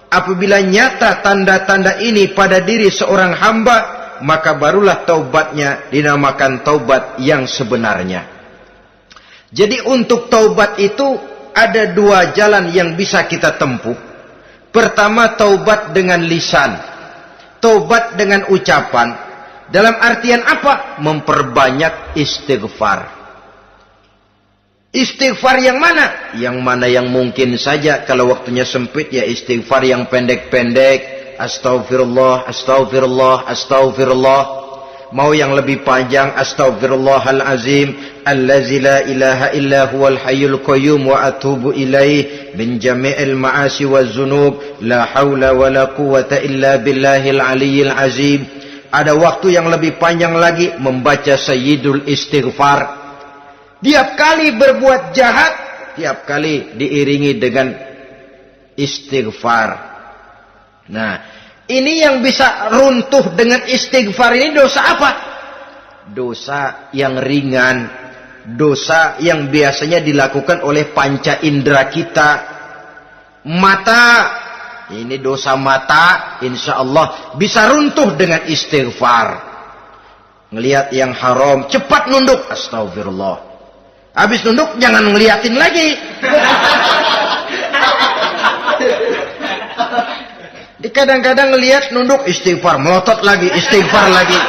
Apabila nyata tanda-tanda ini pada diri seorang hamba, maka barulah taubatnya dinamakan taubat yang sebenarnya. Jadi untuk taubat itu ada 2 jalan yang bisa kita tempuh. Pertama, taubat dengan lisan, taubat dengan ucapan. Dalam artian apa? Memperbanyak istighfar. Istighfar yang mana? Yang mana yang mungkin saja. Kalau waktunya sempit, ya istighfar yang pendek-pendek. Astaghfirullah, astaghfirullah, astaghfirullah. Mau yang lebih panjang, astaghfirullahalazim allazi la ilaha illa huwal hayyul qayyum wa atubu ilaih min jami'il ma'asi waz zunub la haula wala quwwata illa billahil aliyyil azim. Ada waktu yang lebih panjang lagi membaca sayyidul istighfar. Tiap kali berbuat jahat, tiap kali diiringi dengan istighfar. Nah, ini yang bisa runtuh dengan istighfar ini dosa apa? Dosa yang ringan. dosa yang biasanya dilakukan oleh panca indera kita. Mata, ini dosa mata, insya Allah bisa runtuh dengan istighfar. Ngelihat yang haram, cepat nunduk, astagfirullah. Habis nunduk, jangan ngeliatin lagi. Kadang-kadang ngelihat nunduk, istighfar, melotot lagi, istighfar lagi.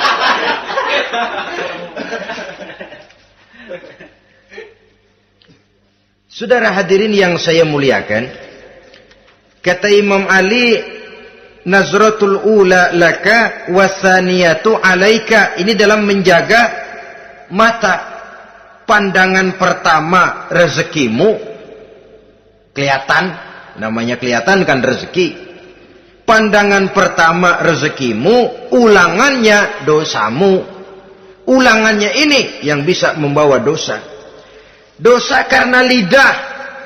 Saudara hadirin yang saya muliakan, kata Imam Ali, nazratul ula laka wasaniyatu alaika. Ini dalam menjaga mata. Pandangan pertama rezekimu, kelihatan, namanya kelihatan kan rezeki. Pandangan pertama rezekimu, ulangannya dosamu. Ulangannya ini yang bisa membawa dosa. Dosa karena lidah,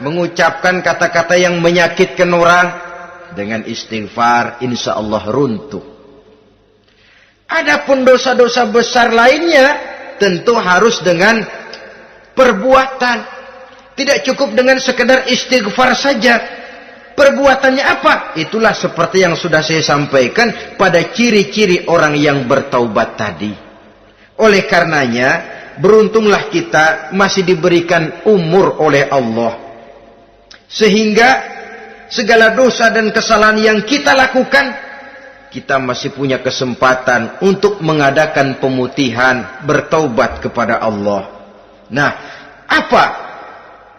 mengucapkan kata-kata yang menyakitkan orang. Dengan istighfar, insya Allah runtuh. Adapun dosa-dosa besar lainnya, tentu harus dengan perbuatan. Tidak cukup dengan sekedar istighfar saja. Perbuatannya apa? Itulah seperti yang sudah saya sampaikan pada ciri-ciri orang yang bertaubat tadi. Oleh karenanya, beruntunglah kita masih diberikan umur oleh Allah. Sehingga segala dosa dan kesalahan yang kita lakukan, kita masih punya kesempatan untuk mengadakan pemutihan, bertaubat kepada Allah. Nah, apa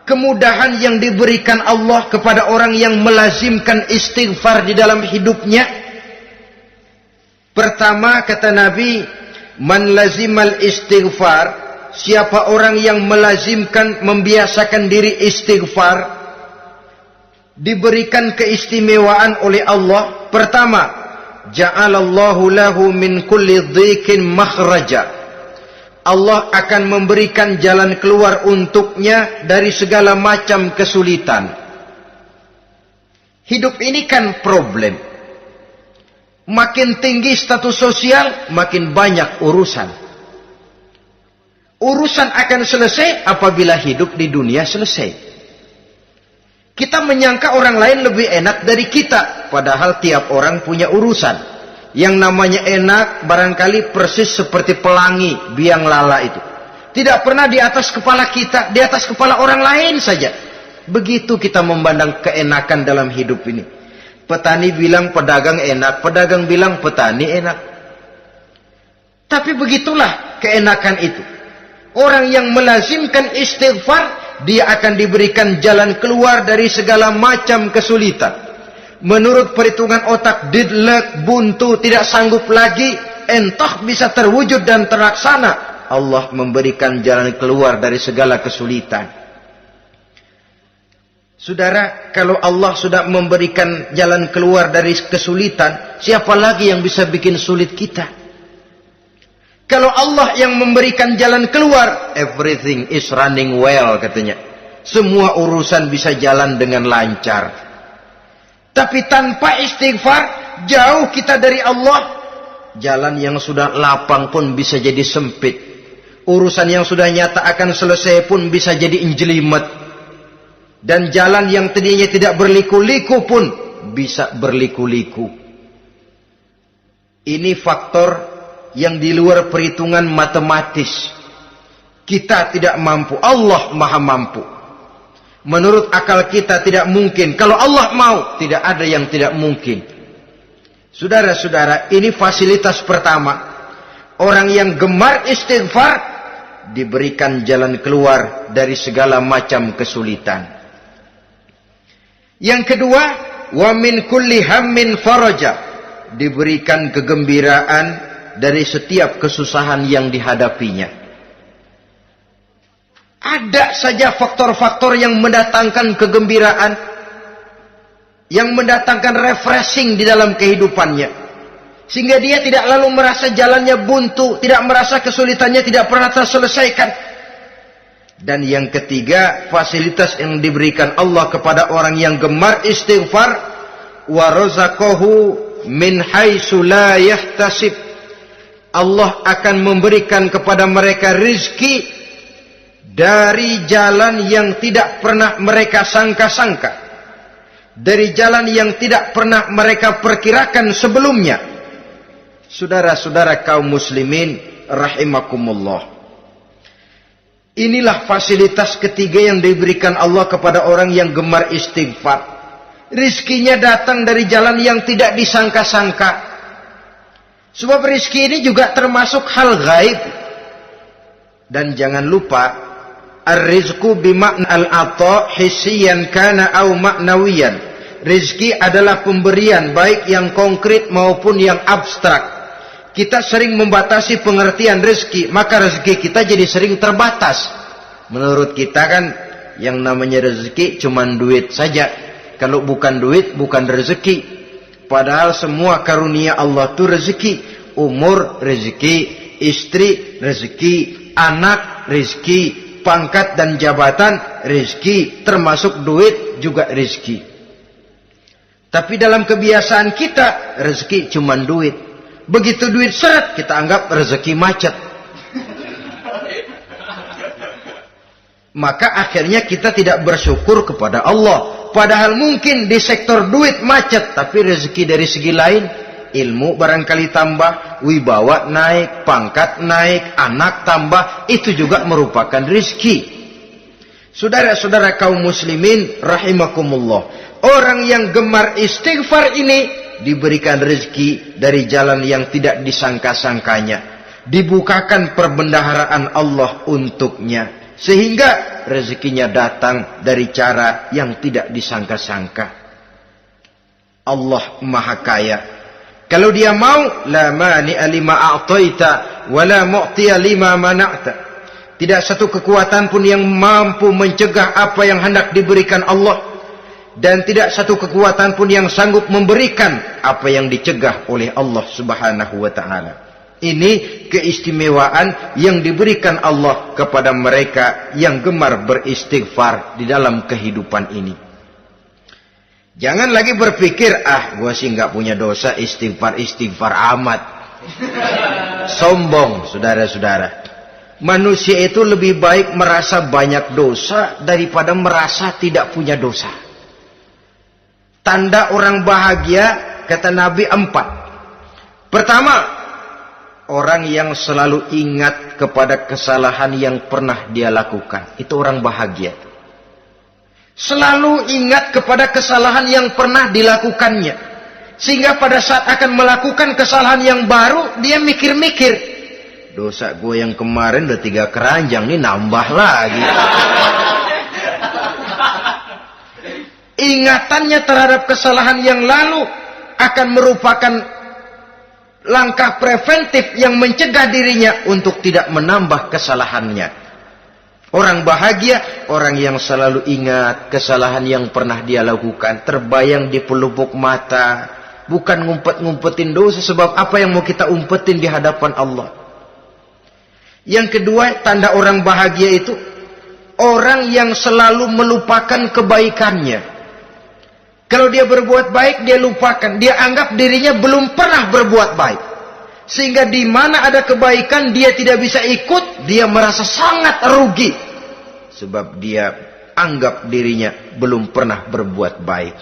kemudahan yang diberikan Allah kepada orang yang melazimkan istighfar di dalam hidupnya? Pertama, kata Nabi, man lazimal istighfar, siapa orang yang melazimkan, membiasakan diri istighfar, diberikan keistimewaan oleh Allah. Pertama, ja'alallahu lahu min kulli dhiqin makhraja. Allah akan memberikan jalan keluar untuknya dari segala macam kesulitan. Hidup ini kan problem. Makin tinggi status sosial, makin banyak urusan. Urusan akan selesai apabila hidup di dunia selesai. Kita menyangka orang lain lebih enak dari kita, padahal tiap orang punya urusan. Yang namanya enak barangkali persis seperti pelangi biang lala itu. Tidak pernah di atas kepala kita, di atas kepala orang lain saja. Begitu kita memandang keenakan dalam hidup ini. Petani bilang pedagang enak, pedagang bilang petani enak. Tapi begitulah keenakan itu. Orang yang melazimkan istighfar, dia akan diberikan jalan keluar dari segala macam kesulitan. Menurut perhitungan otak, deadlock, buntu, tidak sanggup lagi, entah bisa terwujud dan terlaksana. Allah memberikan jalan keluar dari segala kesulitan. Saudara, kalau Allah sudah memberikan jalan keluar dari kesulitan, siapa lagi yang bisa bikin sulit kita? Kalau Allah yang memberikan jalan keluar, everything is running well, katanya. Semua urusan bisa jalan dengan lancar. Tapi tanpa istighfar, jauh kita dari Allah. Jalan yang sudah lapang pun bisa jadi sempit. Urusan yang sudah nyata akan selesai pun bisa jadi injelimet. Dan jalan yang tadinya tidak berliku-liku pun bisa berliku-liku. Ini faktor yang di luar perhitungan matematis. Kita tidak mampu, Allah maha mampu. Menurut akal kita tidak mungkin. Kalau Allah mau, tidak ada yang tidak mungkin. Saudara-saudara, ini fasilitas pertama. Orang yang gemar istighfar diberikan jalan keluar dari segala macam kesulitan. Yang kedua, wa min kulli hammin faraja, diberikan kegembiraan dari setiap kesusahan yang dihadapinya. Ada saja faktor-faktor yang mendatangkan kegembiraan, yang mendatangkan refreshing di dalam kehidupannya, sehingga dia tidak lalu merasa jalannya buntu, tidak merasa kesulitannya tidak pernah terselesaikan. Dan yang ketiga, fasilitas yang diberikan Allah kepada orang yang gemar istighfar, wa razaqahu min haitsu la yahtasib. Allah akan memberikan kepada mereka rizki dari jalan yang tidak pernah mereka sangka-sangka, dari jalan yang tidak pernah mereka perkirakan sebelumnya. Saudara-saudara kaum muslimin rahimakumullah, inilah fasilitas ketiga yang diberikan Allah kepada orang yang gemar istighfar. Rizkinya datang dari jalan yang tidak disangka-sangka. Sebab rizki ini juga termasuk hal gaib. Dan jangan lupa, ar-rizku bima'na al-ata hissiyan kana au ma'nawiyan. Rizki adalah pemberian, baik yang konkret maupun yang abstrak. Kita sering membatasi pengertian rizki, maka rezeki kita jadi sering terbatas. Menurut kita kan yang namanya rezeki cuman duit saja. Kalau bukan duit, bukan rezeki. Padahal semua karunia Allah itu rezeki. Umur, rezeki. Istri, rezeki. Anak, rezeki. Pangkat dan jabatan, rezeki. Termasuk duit juga rezeki. Tapi dalam kebiasaan kita, rezeki cuma duit. Begitu duit seret, kita anggap rezeki macet. Maka akhirnya kita tidak bersyukur kepada Allah. Padahal mungkin di sektor duit macet, tapi rezeki dari segi lain, ilmu barangkali tambah, wibawa naik, pangkat naik, anak tambah, itu juga merupakan rezeki. Saudara-saudara kaum muslimin rahimakumullah, orang yang gemar istighfar ini diberikan rezeki dari jalan yang tidak disangka-sangkanya, dibukakan perbendaharaan Allah untuknya, sehingga rezekinya datang dari cara yang tidak disangka-sangka. Allah Maha Kaya. Kalau dia mau, la mani'a lima a'taita wa la mu'tiya lima mana'ta. Tidak satu kekuatan pun yang mampu mencegah apa yang hendak diberikan Allah, dan tidak satu kekuatan pun yang sanggup memberikan apa yang dicegah oleh Allah Subhanahu wa ta'ala. Ini keistimewaan yang diberikan Allah kepada mereka yang gemar beristighfar di dalam kehidupan ini. Jangan lagi berpikir, gua sih nggak punya dosa, istighfar amat. Sombong, saudara-saudara. Manusia itu lebih baik merasa banyak dosa daripada merasa tidak punya dosa. Tanda orang bahagia, kata Nabi, 4. Pertama, orang yang selalu ingat kepada kesalahan yang pernah dia lakukan. Itu orang bahagia. Selalu ingat kepada kesalahan yang pernah dilakukannya. Sehingga pada saat akan melakukan kesalahan yang baru, dia mikir-mikir. Dosa gue yang kemarin udah 3 keranjang, nih nambah lagi. Ingatannya terhadap kesalahan yang lalu akan merupakan langkah preventif yang mencegah dirinya untuk tidak menambah kesalahannya. Orang bahagia, orang yang selalu ingat kesalahan yang pernah dia lakukan, terbayang di pelupuk mata, bukan ngumpet-ngumpetin dosa. Sebab apa yang mau kita umpetin di hadapan Allah? Yang kedua, tanda orang bahagia itu orang yang selalu melupakan kebaikannya. Kalau dia berbuat baik, dia lupakan. Dia anggap dirinya belum pernah berbuat baik. Sehingga di mana ada kebaikan, dia tidak bisa ikut. Dia merasa sangat rugi. Sebab dia anggap dirinya belum pernah berbuat baik.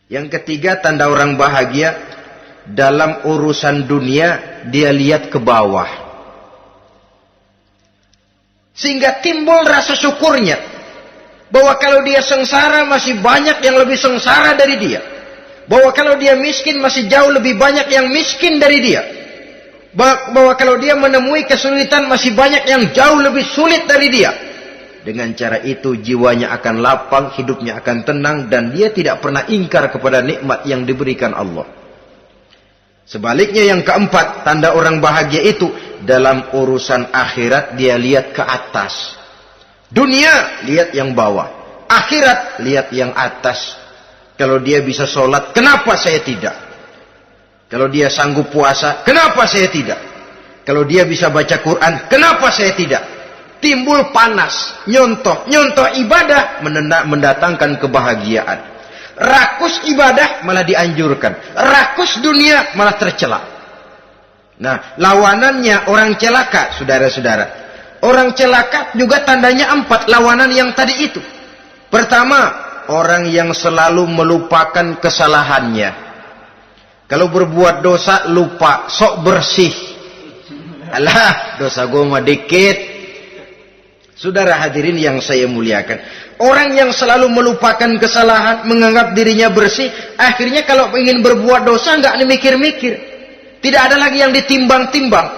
Yang ketiga, tanda orang bahagia, dalam urusan dunia, dia lihat ke bawah. Sehingga timbul rasa syukurnya. Bahwa kalau dia sengsara masih banyak yang lebih sengsara dari dia. Bahwa kalau dia miskin masih jauh lebih banyak yang miskin dari dia. Bahwa kalau dia menemui kesulitan masih banyak yang jauh lebih sulit dari dia. Dengan cara itu jiwanya akan lapang, hidupnya akan tenang, dan dia tidak pernah ingkar kepada nikmat yang diberikan Allah. Sebaliknya yang keempat, tanda orang bahagia itu dalam urusan akhirat dia lihat ke atas. Dunia, lihat yang bawah. Akhirat, lihat yang atas. Kalau dia bisa sholat, kenapa saya tidak? Kalau dia sanggup puasa, kenapa saya tidak? Kalau dia bisa baca Quran, kenapa saya tidak? Timbul panas, nyontoh ibadah mendatangkan kebahagiaan. Rakus ibadah malah dianjurkan. Rakus dunia malah tercela. Nah, lawanannya orang celaka, saudara-saudara. Orang celaka juga tandanya 4 lawanan yang tadi itu. Pertama, orang yang selalu melupakan kesalahannya. Kalau berbuat dosa lupa, sok bersih. Alah, dosa gue mah dikit. Saudara hadirin yang saya muliakan, orang yang selalu melupakan kesalahan, menganggap dirinya bersih, akhirnya kalau ingin berbuat dosa nggak mikir-mikir. Tidak ada lagi yang ditimbang-timbang.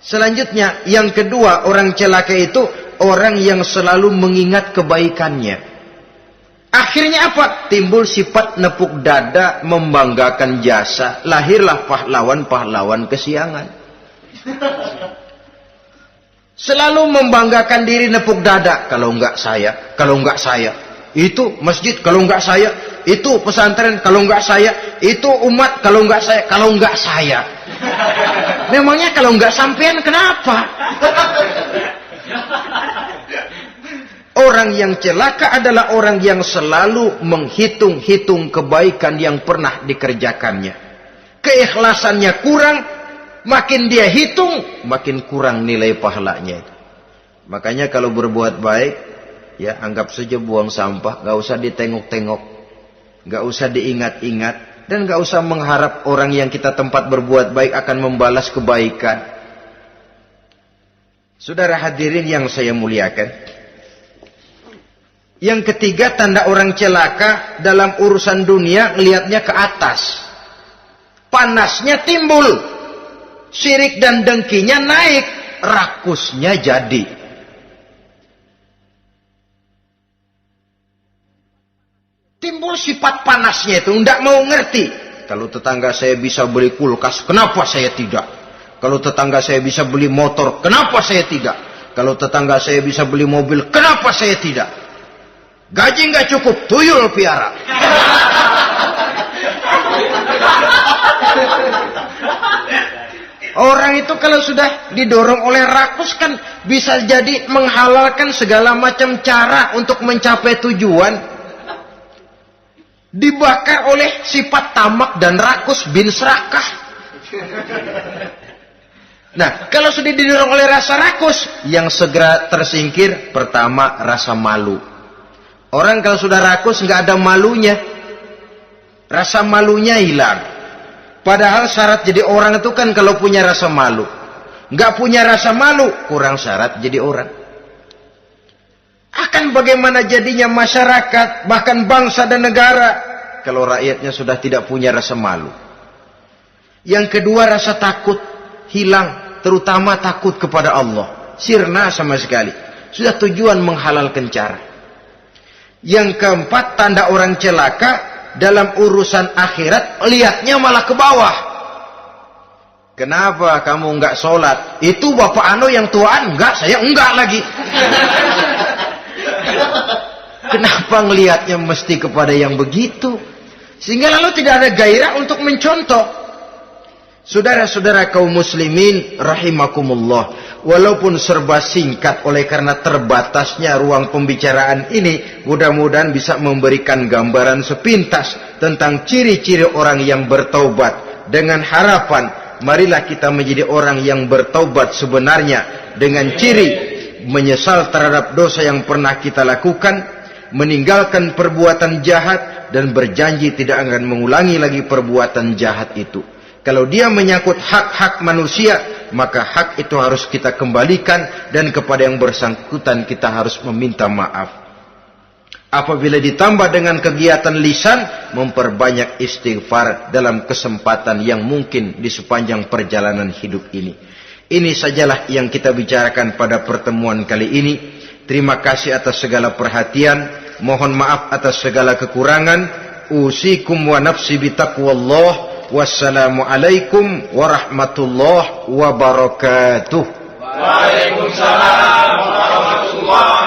Selanjutnya, yang kedua, orang celaka itu orang yang selalu mengingat kebaikannya. Akhirnya apa? Timbul sifat nepuk dada, membanggakan jasa. Lahirlah pahlawan-pahlawan kesiangan. Selalu membanggakan diri, nepuk dada. Kalau enggak saya, kalau enggak saya. Itu masjid, kalau enggak saya. Itu pesantren, kalau enggak saya. Itu umat, kalau enggak saya. Kalau enggak saya. Memangnya kalau enggak sampean kenapa? Orang yang celaka adalah orang yang selalu menghitung-hitung kebaikan yang pernah dikerjakannya. Keikhlasannya kurang, makin dia hitung, makin kurang nilai pahalanya. Makanya kalau berbuat baik, ya anggap saja buang sampah, gak usah ditengok-tengok, gak usah diingat-ingat. Dan gak usah mengharap orang yang kita tempat berbuat baik akan membalas kebaikan. Saudara hadirin yang saya muliakan, yang ketiga tanda orang celaka dalam urusan dunia, ngelihatnya ke atas. Panasnya timbul, syirik dan dengkinya naik, rakusnya jadi. Timbul sifat panasnya itu, tidak mau ngerti. Kalau tetangga saya bisa beli kulkas, kenapa saya tidak? Kalau tetangga saya bisa beli motor, kenapa saya tidak? Kalau tetangga saya bisa beli mobil, kenapa saya tidak? Gaji nggak cukup, tuyul piara. Orang itu kalau sudah didorong oleh rakus kan bisa jadi menghalalkan segala macam cara untuk mencapai tujuan. Dibakar oleh sifat tamak dan rakus bin serakah. Nah, kalau sudah didorong oleh rasa rakus, yang segera tersingkir pertama rasa malu. Orang kalau sudah rakus nggak ada malunya, rasa malunya hilang. Padahal syarat jadi orang itu kan kalau punya rasa malu. Nggak punya rasa malu, kurang syarat jadi orang. Akan bagaimana jadinya masyarakat, bahkan bangsa dan negara, kalau rakyatnya sudah tidak punya rasa malu. Yang kedua, rasa takut hilang, terutama takut kepada Allah. Sirna sama sekali. Sudah tujuan menghalalkan cara. Yang keempat, tanda orang celaka dalam urusan akhirat, lihatnya malah ke bawah. Kenapa kamu enggak sholat? Itu bapak anu yang tuaan, enggak, saya enggak lagi. Kenapa ngelihatnya mesti kepada yang begitu? Sehingga lalu tidak ada gairah untuk mencontoh. Saudara-saudara kaum muslimin rahimakumullah, walaupun serba singkat oleh karena terbatasnya ruang pembicaraan ini, mudah-mudahan bisa memberikan gambaran sepintas tentang ciri-ciri orang yang bertaubat. Dengan harapan, marilah kita menjadi orang yang bertaubat sebenarnya dengan ciri menyesal terhadap dosa yang pernah kita lakukan, meninggalkan perbuatan jahat, dan berjanji tidak akan mengulangi lagi perbuatan jahat itu. Kalau dia menyangkut hak-hak manusia, maka hak itu harus kita kembalikan, dan kepada yang bersangkutan kita harus meminta maaf. Apabila ditambah dengan kegiatan lisan, memperbanyak istighfar dalam kesempatan yang mungkin di sepanjang perjalanan hidup ini. Ini sajalah yang kita bicarakan pada pertemuan kali ini. Terima kasih atas segala perhatian. Mohon maaf atas segala kekurangan. Usikum wa nafsi bitaqwallah. Wassalamualaikum warahmatullahi wabarakatuh. Waalaikumsalam warahmatullahi